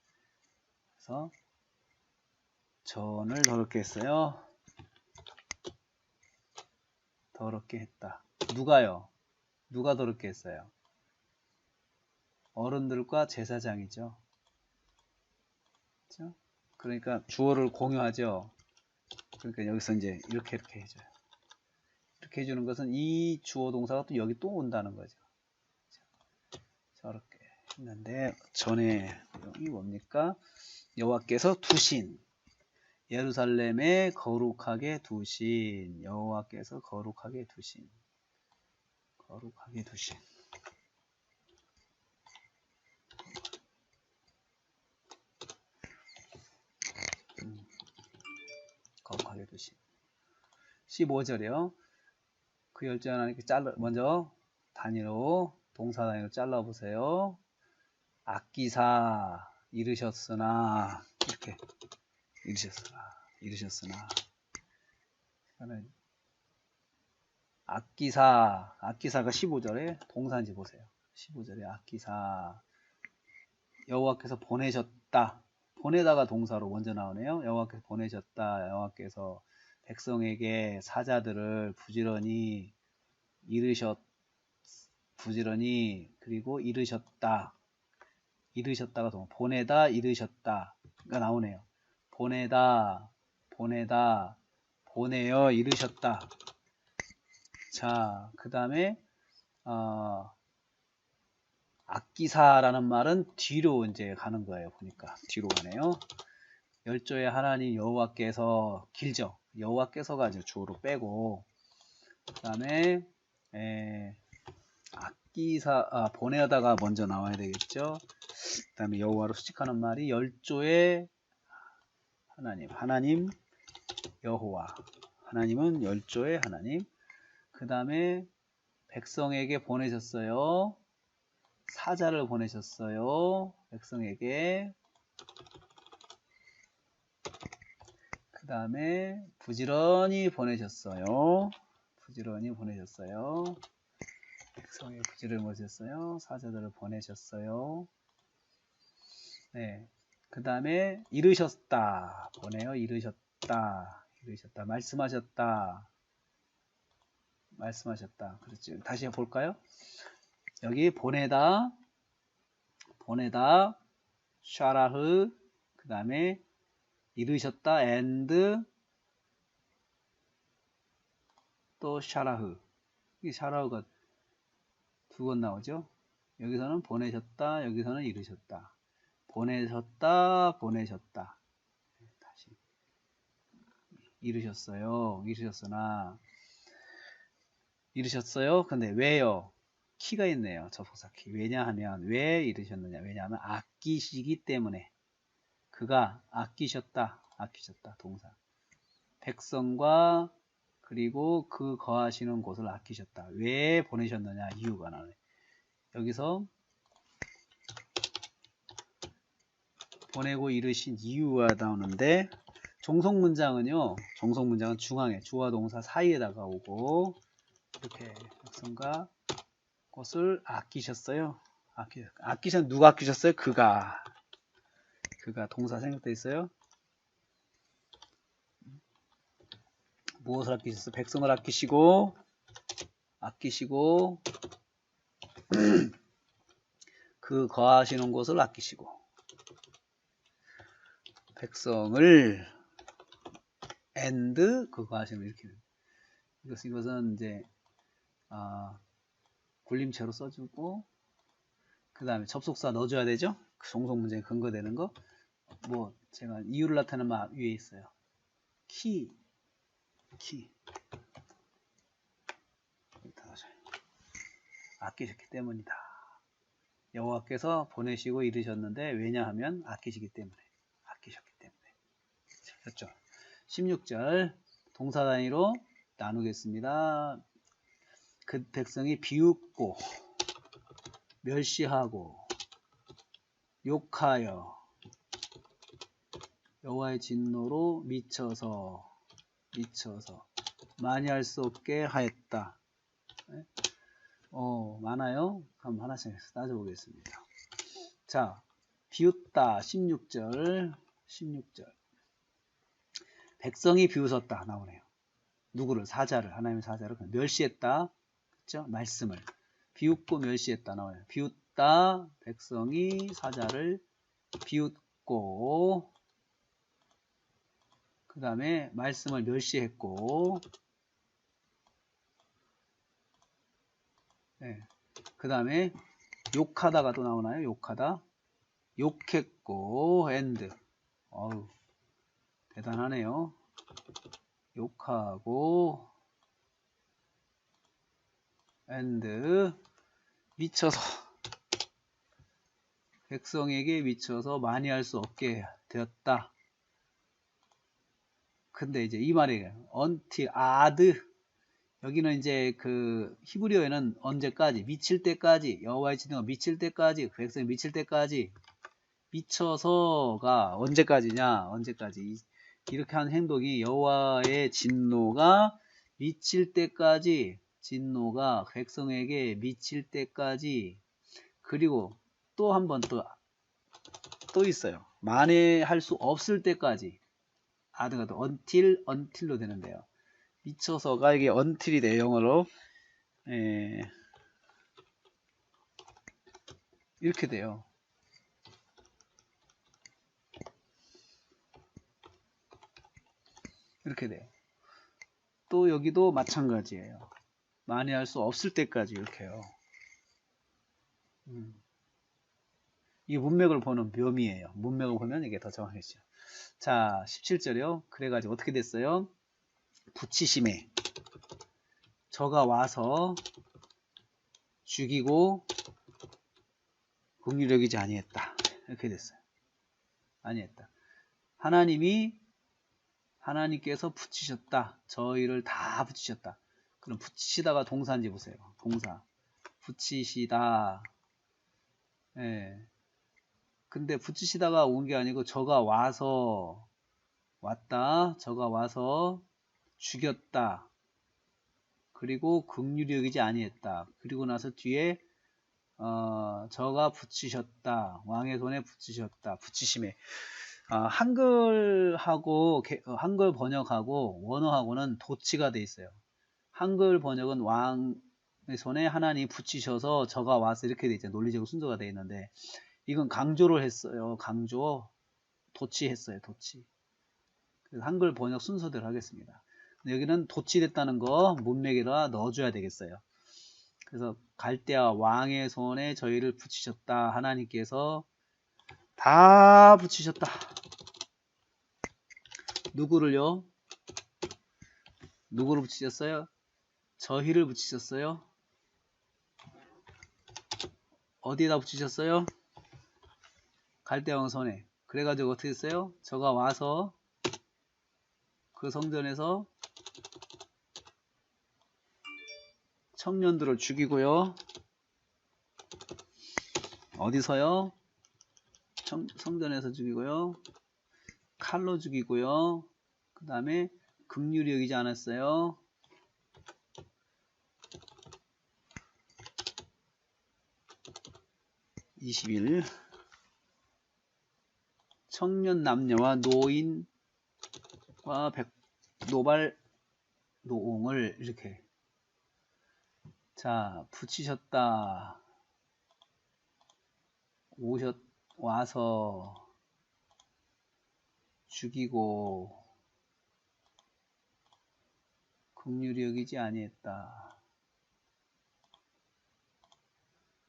그래서 전을 더럽게 했어요. 더럽게 했다. 누가요? 누가 더럽게 했어요? 어른들과 제사장이죠. 그렇죠? 그러니까 주어를 공유하죠. 그러니까 여기서 이제 이렇게 해줘요. 이렇게 해주는 것은 이 주어 동사가 또 여기 또 온다는 거죠. 저렇게 했는데 전에 내용이 뭡니까? 여호와께서 두신 예루살렘에 거룩하게 두신 여호와께서 거룩하게 두신 거룩하게 두신 거룩하게 두신 15절이요. 그 열전 하나님께 먼저 단위로 동사 단위로 잘라보세요. 악기사 이르셨으나 이렇게 이르셨으나 악기사가 15절에 동사인지 보세요. 15절에 악기사 여호와께서 보내셨다. 보내다가 동사로 먼저 나오네요. 여호와께서 보내셨다. 여호와께서 백성에게 사자들을 부지런히 그리고 이르셨다가 보내다 이르셨다가 나오네요. 보내다 보내어 이르셨다. 자, 그 다음에 악기사라는 말은 뒤로 이제 가는 거예요. 보니까 뒤로 가네요. 열조의 하나님 여호와께서 길죠. 여호와께서가 이제 주어로 빼고 그 다음에 악기사 보내다가 먼저 나와야 되겠죠. 그 다음에 여호와로 수직하는 말이 열조의 하나님 여호와 하나님은 열조의 하나님. 그 다음에 백성에게 보내셨어요. 사자를 보내셨어요. 백성에게. 그 다음에 부지런히 보내셨어요. 백성에게 부지런히 보내셨어요. 사자들을 보내셨어요. 네. 그 다음에 이르셨다. 보내요. 이르셨다. 말씀하셨다. 그렇죠. 다시 해볼까요? 여기 보내다, 샤라흐, 그 다음에 이르셨다, and 또 샤라흐. 이 샤라흐가 두 번 나오죠. 여기서는 보내셨다, 여기서는 이르셨다. 보내셨다. 다시 이르셨어요. 근데 왜요? 키가 있네요. 접속사 키. 왜냐하면 왜 이르셨느냐? 왜냐하면 아끼시기 때문에. 그가 아끼셨다. 동사. 백성과 그리고 그 거하시는 곳을 아끼셨다. 왜 보내셨느냐? 이유가 나와요. 여기서 보내고 이르신 이유가 나오는데 종속문장은요. 중앙에 주어와 동사 사이에다가 오고 이렇게 백성과 곳을 아끼셨어요. 누가 아끼셨어요? 그가 동사 생략되어 있어요. 무엇을 아끼셨어요? 백성을 아끼시고 그 거하시는 곳을 아끼시고 백성을 and 그 거하시는 이렇게 이것은 이제 굴림체로 써주고 그 다음에 접속사 넣어줘야 되죠. 그 종속문장에 근거되는 거. 뭐 제가 이유를 나타내는 말 위에 있어요. 키 아끼셨기 때문이다. 여호와께서 보내시고 이르셨는데 왜냐하면 아끼셨기 때문에. 됐죠? 16절 동사 단위로 나누겠습니다. 그 백성이 비웃고 멸시하고 욕하여 여호와의 진노로 미쳐서 많이 할 수 없게 하였다. 많아요. 한번 하나씩 따져보겠습니다. 자, 비웃다 16절 백성이 비웃었다 나오네요. 누구를? 사자를. 하나님의 사자를 멸시했다. 그렇죠? 말씀을 비웃고 멸시했다 나와요. 비웃다 백성이 사자를 비웃고 그 다음에 말씀을 멸시했고, 네. 그 다음에 욕하다가 또 나오나요? 욕하다. 욕했고, and. 어우, 대단하네요. 욕하고, and. 미쳐서. 백성에게 미쳐서 많이 할 수 없게 되었다. 근데 이제 이 말이에요. until ad. 여기는 이제 그 히브리어에는 언제까지, 미칠 때까지, 여호와의 진노가 미칠 때까지, 그 백성이 미칠 때까지, 미쳐서가 언제까지냐, 언제까지. 이렇게 한 행동이 여호와의 진노가 미칠 때까지, 진노가 백성에게 미칠 때까지, 그리고 또 한 번 또 있어요. 만회할 수 없을 때까지. 아드가 또 until로 되는데요. 미쳐서가 이게 until이 돼요, 영어로. 이렇게 돼요. 이렇게 돼요. 또 여기도 마찬가지예요. 만회할 수 없을 때까지 이렇게 해요. 이 문맥을 보는 묘미예요. 문맥을 보면 이게 더 정확해지죠. 자, 17절이요. 그래가지고 어떻게 됐어요? 붙이심에 저가 와서 죽이고 긍휼히 여기지 아니했다. 이렇게 됐어요. 아니했다. 하나님께서 붙이셨다. 저희를 다 붙이셨다. 그럼 붙이시다가 동사인지 보세요. 동사. 붙이시다. 예. 근데 붙이시다가 온 게 아니고 저가 와서 왔다. 저가 와서 죽였다. 그리고 긍휼히 여기지 아니했다. 그리고 나서 뒤에 저가 붙이셨다. 왕의 손에 붙이셨다. 붙이심에. 한글하고 한글 번역하고 원어하고는 도치가 돼 있어요. 한글 번역은 왕의 손에 하나님 붙이셔서 저가 와서 이렇게 돼 있잖아요. 논리적으로 순서가 돼 있는데 이건 강조를 했어요. 강조. 도치했어요. 도치. 그래서 한글 번역 순서대로 하겠습니다. 여기는 도치됐다는 거 문맥에다 넣어줘야 되겠어요. 그래서 갈대아 왕의 손에 저희를 붙이셨다. 하나님께서 다 붙이셨다. 누구를요? 누구를 붙이셨어요? 저희를 붙이셨어요? 어디에다 붙이셨어요? 갈대아 왕 손에. 그래가지고 어떻게 했어요? 저가 와서 그 성전에서 청년들을 죽이고요. 어디서요? 성전에서 죽이고요. 칼로 죽이고요. 그 다음에 긍휼히 여기지 않았어요. (20일) 청년 남녀와 노인과 노발 노옹을 이렇게 자 붙이셨다. 와서 죽이고 긍휼히 여기지 아니했다.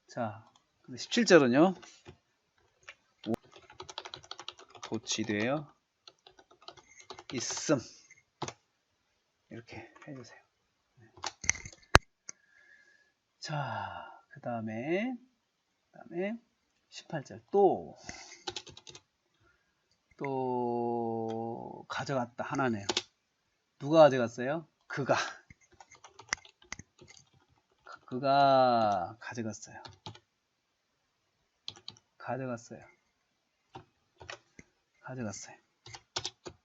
자 17절은요. 도치되어 있음 이렇게 해주세요. 자, 그 다음에 18절 또 가져갔다 하나네요. 누가 가져갔어요? 그가 가져갔어요.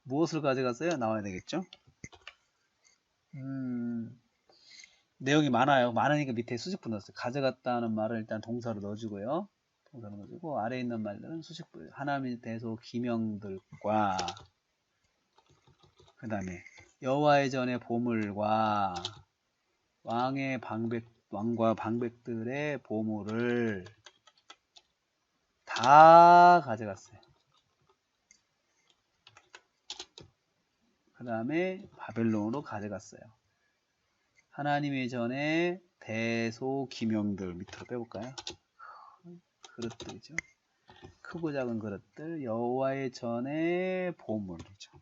무엇을 가져갔어요? 나와야 되겠죠? 내용이 많아요. 많으니까 밑에 수식부 넣었어요. 가져갔다는 말을 일단 동사로 넣어주고요. 동사로 넣어주고 아래에 있는 말들은 수식부. 하나님에 대해서 기명들과 그 다음에 여호와의 전의 보물과 왕과 방백들의 보물을 다 가져갔어요. 그 다음에 바벨론으로 가져갔어요. 하나님의 전에 대소기명들 밑으로 빼볼까요? 그릇들이죠. 크고 작은 그릇들, 여호와의 전에 보물이죠.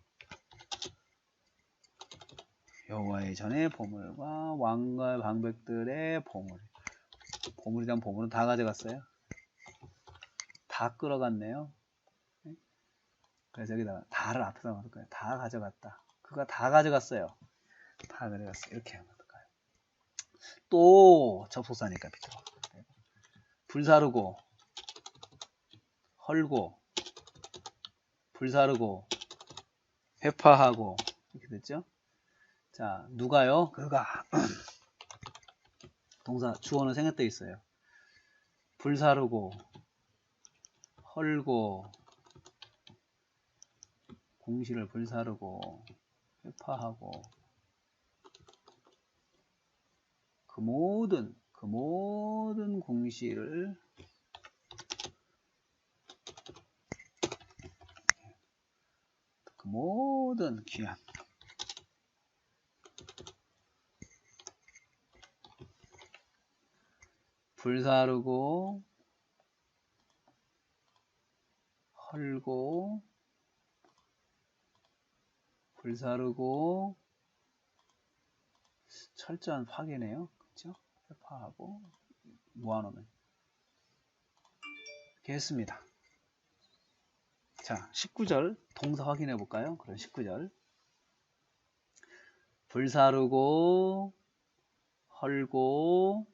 여호와의 전에 보물과 왕과 방백들의 보물. 보물이란 보물은 다 가져갔어요. 다 끌어갔네요. 그래서 여기다가 다를 앞에다 넣을 거예요. 다 가져갔다. 그가 다 가져갔어요. 다 가져갔어요. 이렇게 하면 어떨까요? 또 접속사니까 밑으로. 불사르고, 헐고, 불사르고, 회파하고, 이렇게 됐죠? 자, 누가요? 그가. 동사, 주어는 생략되어 있어요. 불사르고, 헐고, 공시를 불사르고, 회파하고, 그 모든 공시를 그 모든 귀한 불사르고 헐고 불사르고 철저한 파괴네요. 그렇죠? 회파하고 모아놓으면 이렇게 했습니다. 자, 19절 동사 확인해 볼까요? 그럼 19절 불사르고 헐고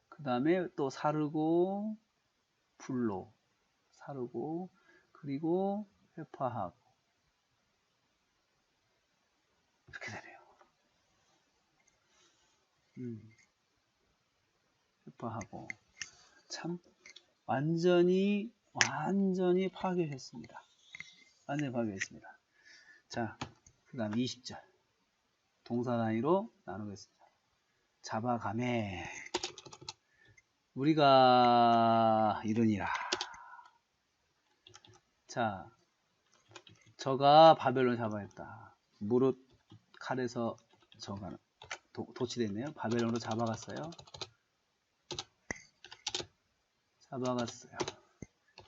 그 다음에 또 사르고 불로 사르고 그리고 회파하고 이렇게 되네요. 회파하고 참 완전히 파괴했습니다. 완전히 파괴했습니다. 자, 그 다음 20절 동사 단위로 나누겠습니다. 잡아가매 우리가 이르니라. 자, 저가 바벨론 잡아했다. 무릇 칼에서 저가 도치됐네요. 바벨론으로 잡아갔어요.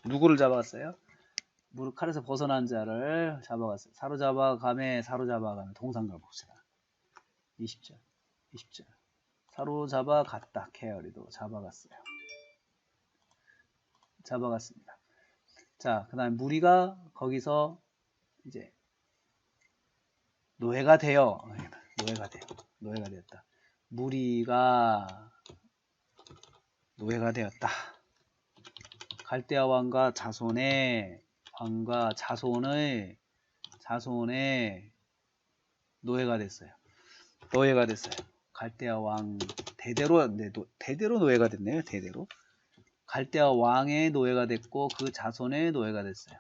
누구를 잡아갔어요? 무릇 칼에서 벗어난 자를 잡아갔어요. 사로잡아가매 동상걸 봅시다. 20절 사로잡아갔다. 케어리도 잡아갔습니다. 자, 그 다음에 무리가 거기서 이제 노예가 되었다. 무리가 노예가 되었다. 갈대아 왕과 자손의 노예가 됐어요. 갈대아 왕 대대로 노예가 됐네요. 대대로 갈대아 왕의 노예가 됐고 그 자손의 노예가 됐어요.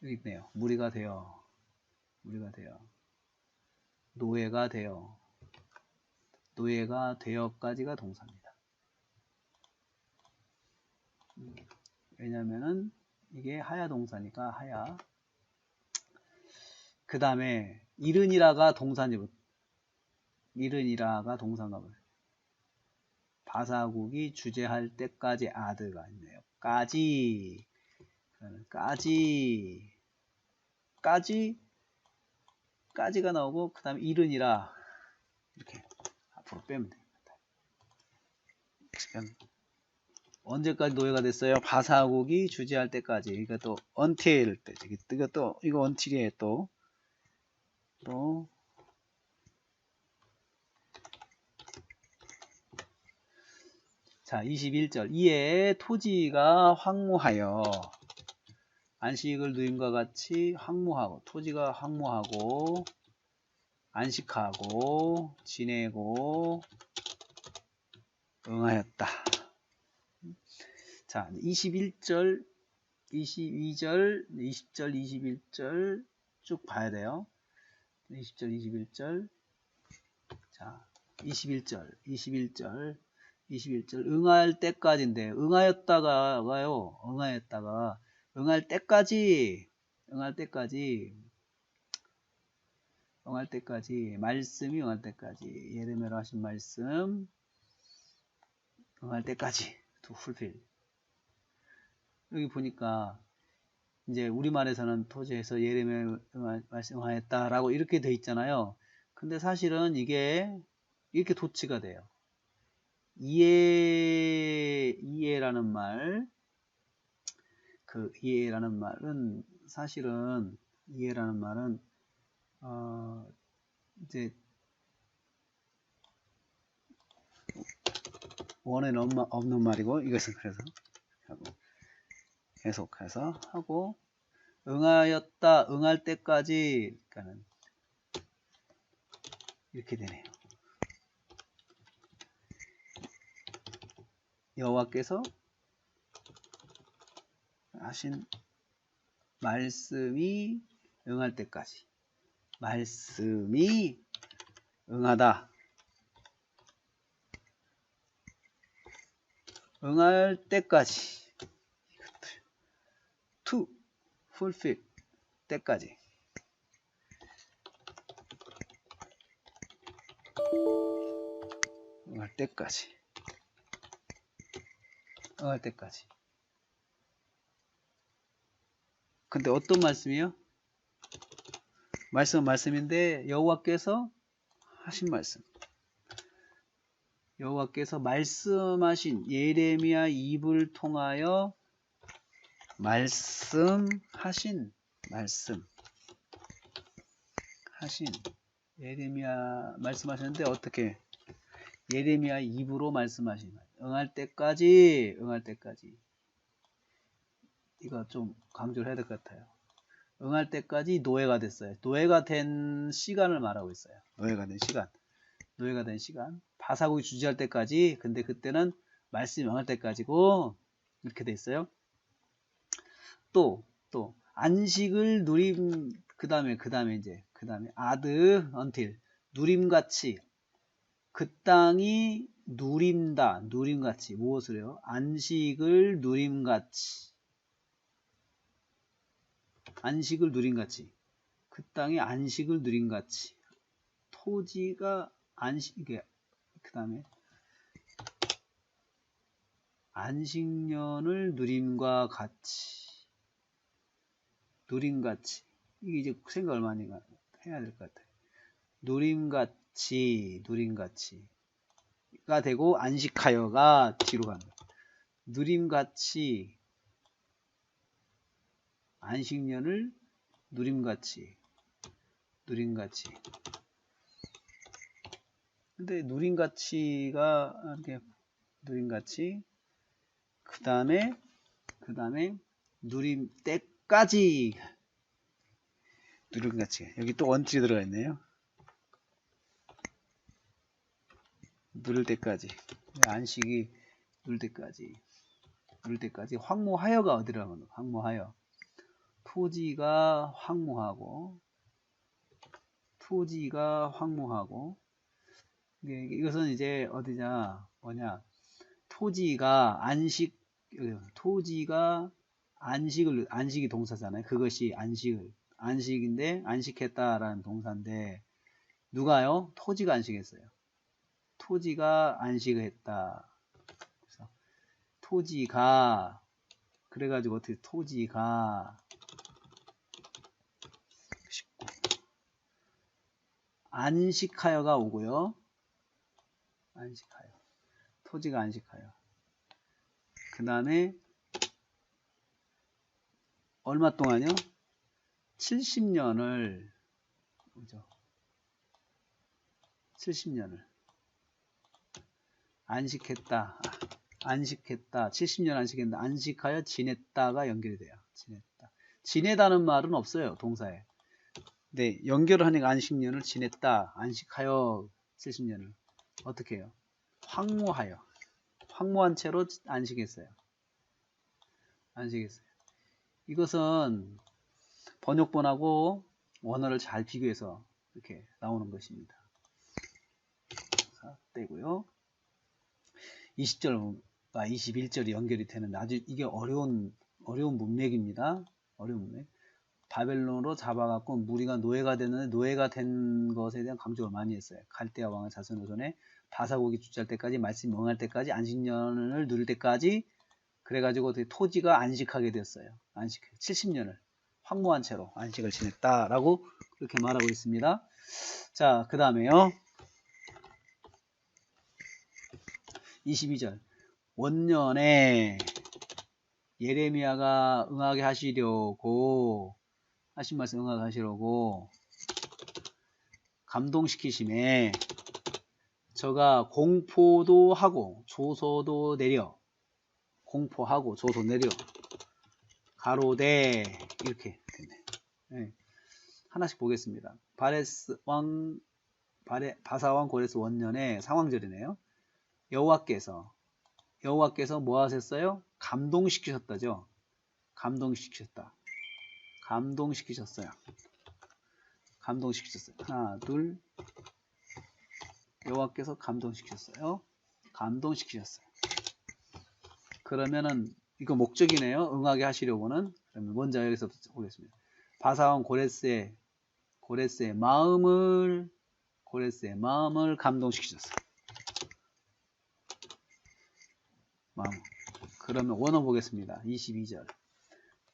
여기 있네요. 무리가 되어 노예가 되어까지가 동사입니다. 왜냐면은 이게 하야 동사니까 하야. 그 다음에 이르니라가 동사인가 보요. 바사국이 주재할 때까지 아드가 있네요. 까지가 나오고 그 다음에 이르니라 이렇게 앞으로 빼면 됩니다. 언제까지 노예가 됐어요? 바사국이 주재할 때까지. 그러니까 또 until 때 이거 until이에요. 또 자, 21절 이에 토지가 황무하여 안식을 누임과 같이 토지가 황무하고 안식하고 지내고 응하였다. 자, 21절 22절 20절 21절 쭉 봐야 돼요. 20절 21절 자, 21절 21절 응할 때까지인데 응하였다가요. 응할 때까지 말씀이 응할 때까지 예레미야로 하신 말씀 응할 때까지 to fulfill. 여기 보니까 이제 우리말에서는 토지에서 예레미야 말씀하였다라고 이렇게 돼 있잖아요. 근데 사실은 이게 이렇게 도치가 돼요. 이해라는 말, 이해라는 말은 사실은 이해라는 말은 이제 원에는 없는 말이고 이것은 그래서 하고 계속해서 하고 응하였다 응할 때까지 그러니까는 이렇게 되네요. 여호와께서 하신 말씀이 응할 때까지 말씀이 응하다 응할 때까지 to fulfill 때까지 응할 때까지 근데 어떤 말씀이요? 말씀인데 여호와께서 하신 말씀 여호와께서 말씀하신 예레미야 입을 통하여 하신 예레미야 말씀하셨는데 어떻게 예레미야 입으로 말씀하신 응할 때까지 이거 좀 강조를 해야 될 것 같아요. 응할 때까지 노예가 됐어요. 노예가 된 시간을 말하고 있어요. 노예가 된 시간 바사국이 주지할 때까지 근데 그때는 말씀이 응할 때까지고 이렇게 돼 있어요. 또 안식을 누림 그 다음에 아드 until 누림같이 그 땅이 누림같이 무엇을요? 안식을 누림같이 그 땅이 안식을 누림같이 토지가 안식에 그 다음에 안식년을 누림과 같이 이게 이제 생각을 많이 해야 될 것 같아요. 누림같이가 되고 안식하여가 뒤로 갑니다. 누림같이 안식년을 누림같이 근데 누림같이가 이렇게 누림같이 그 다음에 누림 때까지 누림같이 여기 또 원줄이 들어가 있네요. 누릴 때까지 안식이 누릴 때까지 황무하여가 어디라고 하는 황무하여 토지가 황무하고 이것은 이제 어디냐 뭐냐 토지가 안식이 동사잖아요. 그것이 안식인데 안식했다라는 동사인데 누가요? 토지가 안식했어요. 토지가 안식을 했다. 그래서 토지가 그래가지고 어떻게 토지가 안식하여가 오고요. 토지가 안식하여. 그 다음에 얼마 동안요? 70년을 70년 안식했다. 70년 안식했는데 안식하여 지냈다가 연결이 돼요. 지내다는 말은 없어요. 동사에. 네, 연결을 하니까 안식년을 지냈다. 안식하여 70년을 어떻게 해요? 황무한 채로 안식했어요. 이것은 번역본하고 원어를 잘 비교해서 이렇게 나오는 것입니다. 떼고요. 20절과 21절이 연결이 되는데 아주 이게 어려운 문맥입니다. 어려운 문맥. 바벨론으로 잡아갖고 무리가 노예가 됐는데 노예가 된 것에 대한 강조를 많이 했어요. 갈대아 왕의 자손 후손에 바사고기 주짤 때까지 말씀 응할 때까지 안식년을 누릴 때까지 그래가지고 토지가 안식하게 됐어요. 70년을 황무한 채로 안식을 지냈다라고 그렇게 말하고 있습니다. 자, 그 다음에요. 22절. 원년에 예레미야가 응하게 하시려고 하신 말씀 응하게 하시려고 감동시키심에 저가 공포도 하고 조서도 내려 공포하고 조서 내려 가로되 이렇게 됐네. 네. 하나씩 보겠습니다. 바사왕 고레스 원년의 상황절이네요. 여호와께서 뭐 하셨어요? 감동시키셨다죠. 감동시키셨어요. 하나, 둘. 여호와께서 감동시키셨어요. 그러면은 이거 목적이네요. 응하게 하시려고는. 그러면 먼저 여기서부터 보겠습니다. 바사왕 고레스의 마음을 감동시키셨어요. 그러면 원어 보겠습니다. 22절.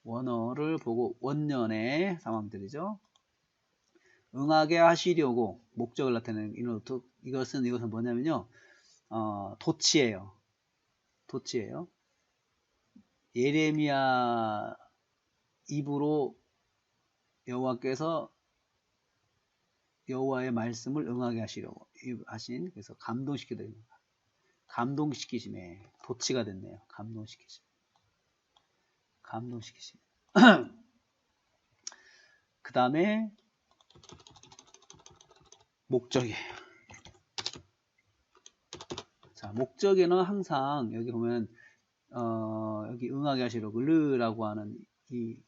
원어를 보고 원년의 상황들이죠. 응하게 하시려고 목적을 나타내는 이것은 뭐냐면요. 도치예요. 예레미야 입으로 여호와께서 여호와의 말씀을 응하게 하시려고 하신, 그래서 감동시키다. 감동시키심에 도치가 됐네요. 감동시키심. 그 다음에 목적이에요. 자, 목적에는 항상 여기 보면 여기 응하게 하시려고 르라고 하는 이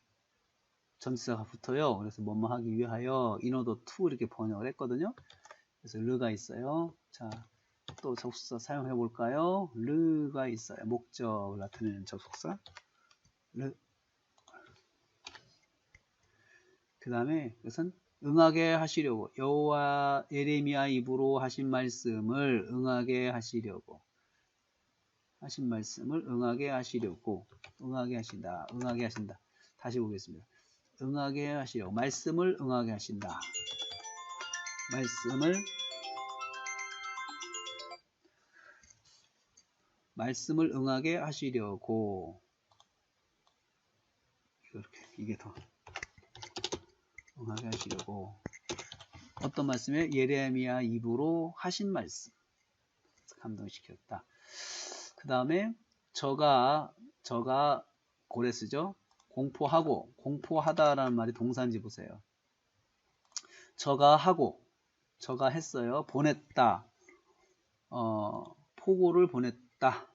전치사가 붙어요. 그래서 뭐뭐 하기 위하여 인어도 to 이렇게 번역을 했거든요. 그래서 르가 있어요. 자, 또 접속사 사용해 볼까요? 르가 있어요. 목적을 나타내는 접속사 르. 그 다음에 이것은 응하게 하시려고 여호와 예레미야 입으로 하신 말씀을 응하게 하시려고 응하게 하신다. 다시 보겠습니다. 응하게 하시려고 말씀을 응하게 하신다. 말씀을 응하게 하시려고 이게 더 응하게 하시려고 어떤 말씀이에요? 예레미야 입으로 하신 말씀 감동시켰다. 그 다음에 저가 고레스죠. 공포하다라는 말이 동사인지 보세요. 저가 했어요. 보냈다. 포고를 보냈다.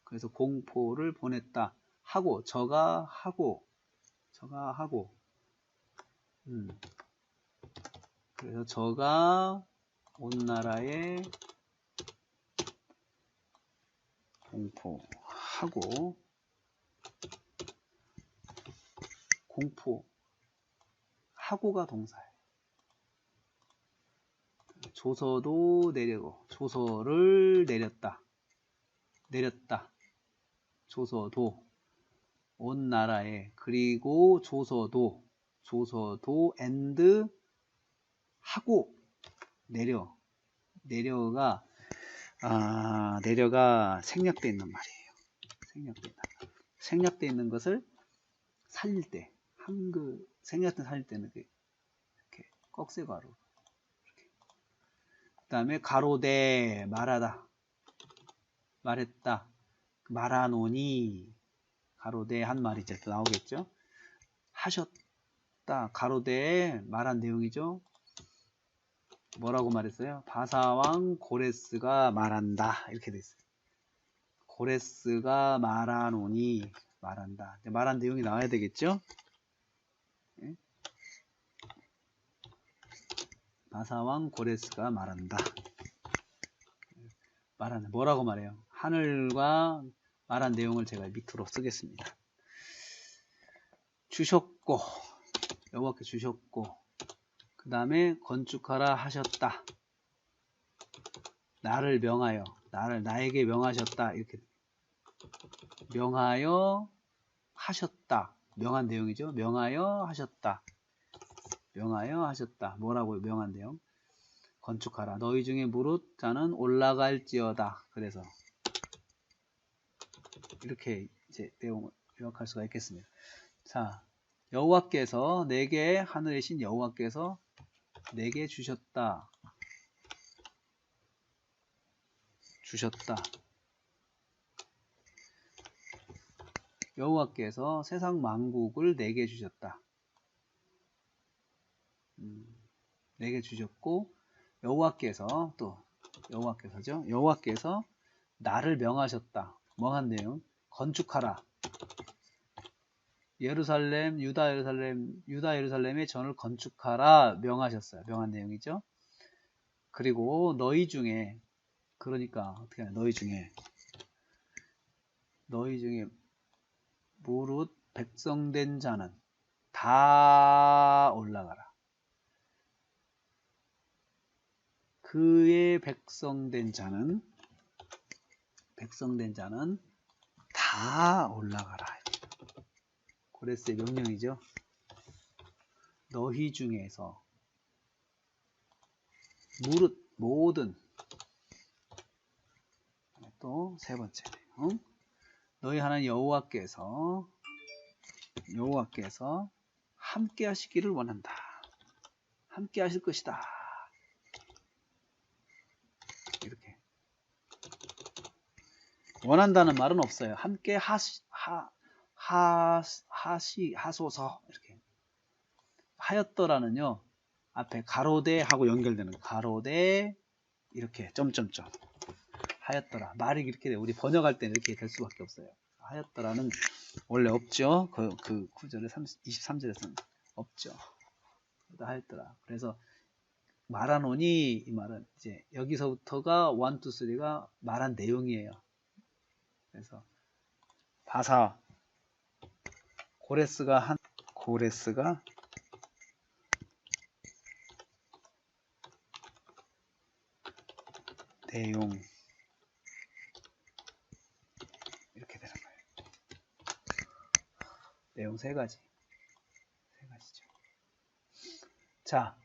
그래서 공포를 보냈다. 저가 하고. 그래서 저가 온 나라에 공포하고가 동사예요. 조서도 내리고 조서를 내렸다. 조서도 온 나라에, 그리고 조서도 and 하고 내려가 생략되어 있는 말이에요. 생략되어 있는 것을 살릴 때, 살릴 때는 이렇게 꺽쇠가루. 그 다음에 가로되 말했다. 말하노니 가로되 한 말이 이제 나오겠죠. 하셨다. 가로되 말한 내용이죠. 뭐라고 말했어요? 바사왕 고레스가 말한다. 이렇게 돼 있어요. 고레스가 말하노니 말한다. 말한 내용이 나와야 되겠죠. 네? 바사왕 고레스가 말한다. 뭐라고 말해요? 하늘과 말한 내용을 제가 밑으로 쓰겠습니다. 주셨고, 여호와께 주셨고, 그 다음에 건축하라 하셨다. 나를 명하여, 나에게 명하셨다. 이렇게 명하여 하셨다. 명한 내용이죠. 명하여 하셨다. 명하여 하셨다. 뭐라고 명한 내용? 건축하라. 너희 중에 무릇 자는 올라갈지어다. 그래서 이렇게 이제 내용을 요약할 수가 있겠습니다. 자, 여호와께서 내게, 하늘의 신 여호와께서 내게 주셨다. 주셨다. 여호와께서 세상 만국을 내게 주셨다. 내게 주셨고, 여호와께서 또 여호와께서죠. 여호와께서 나를 명하셨다. 뭐한 내용? 건축하라. 예루살렘, 유다 예루살렘의 전을 건축하라 명하셨어요. 명한 내용이죠. 그리고 너희 중에, 그러니까 어떻게 하냐? 너희 중에 무릇 백성된 자는 다 올라가라. 그의 백성된 자는 다 올라가라. 고레스의 명령이죠. 너희 중에서 무릇 모든, 또 세 번째 내용, 너희 하나님 여호와께서 함께 하시기를 원한다. 함께 하실 것이다. 이렇게 원한다는 말은 없어요. 함께 하소서. 이렇게 하였더라는요, 앞에 가로대 하고 연결되는 가로대 이렇게 점점점 하였더라. 말이 이렇게 돼. 우리 번역할 때는 이렇게 될 수밖에 없어요. 하였더라는 원래 없죠. 그 구절에 23절에서는 없죠. 하였더라. 그래서 말하노니, 이 말은 이제 여기서부터가 1, 2, 3가 말한 내용이에요. 그래서 바사 고레스가 내용 이렇게 되는 거예요. 내용 세 가지죠. 자,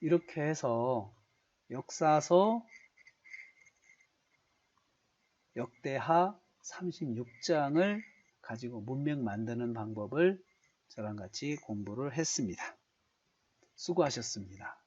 이렇게 해서 역사서 역대하 36장을 가지고 문명 만드는 방법을 저랑 같이 공부를 했습니다. 수고하셨습니다.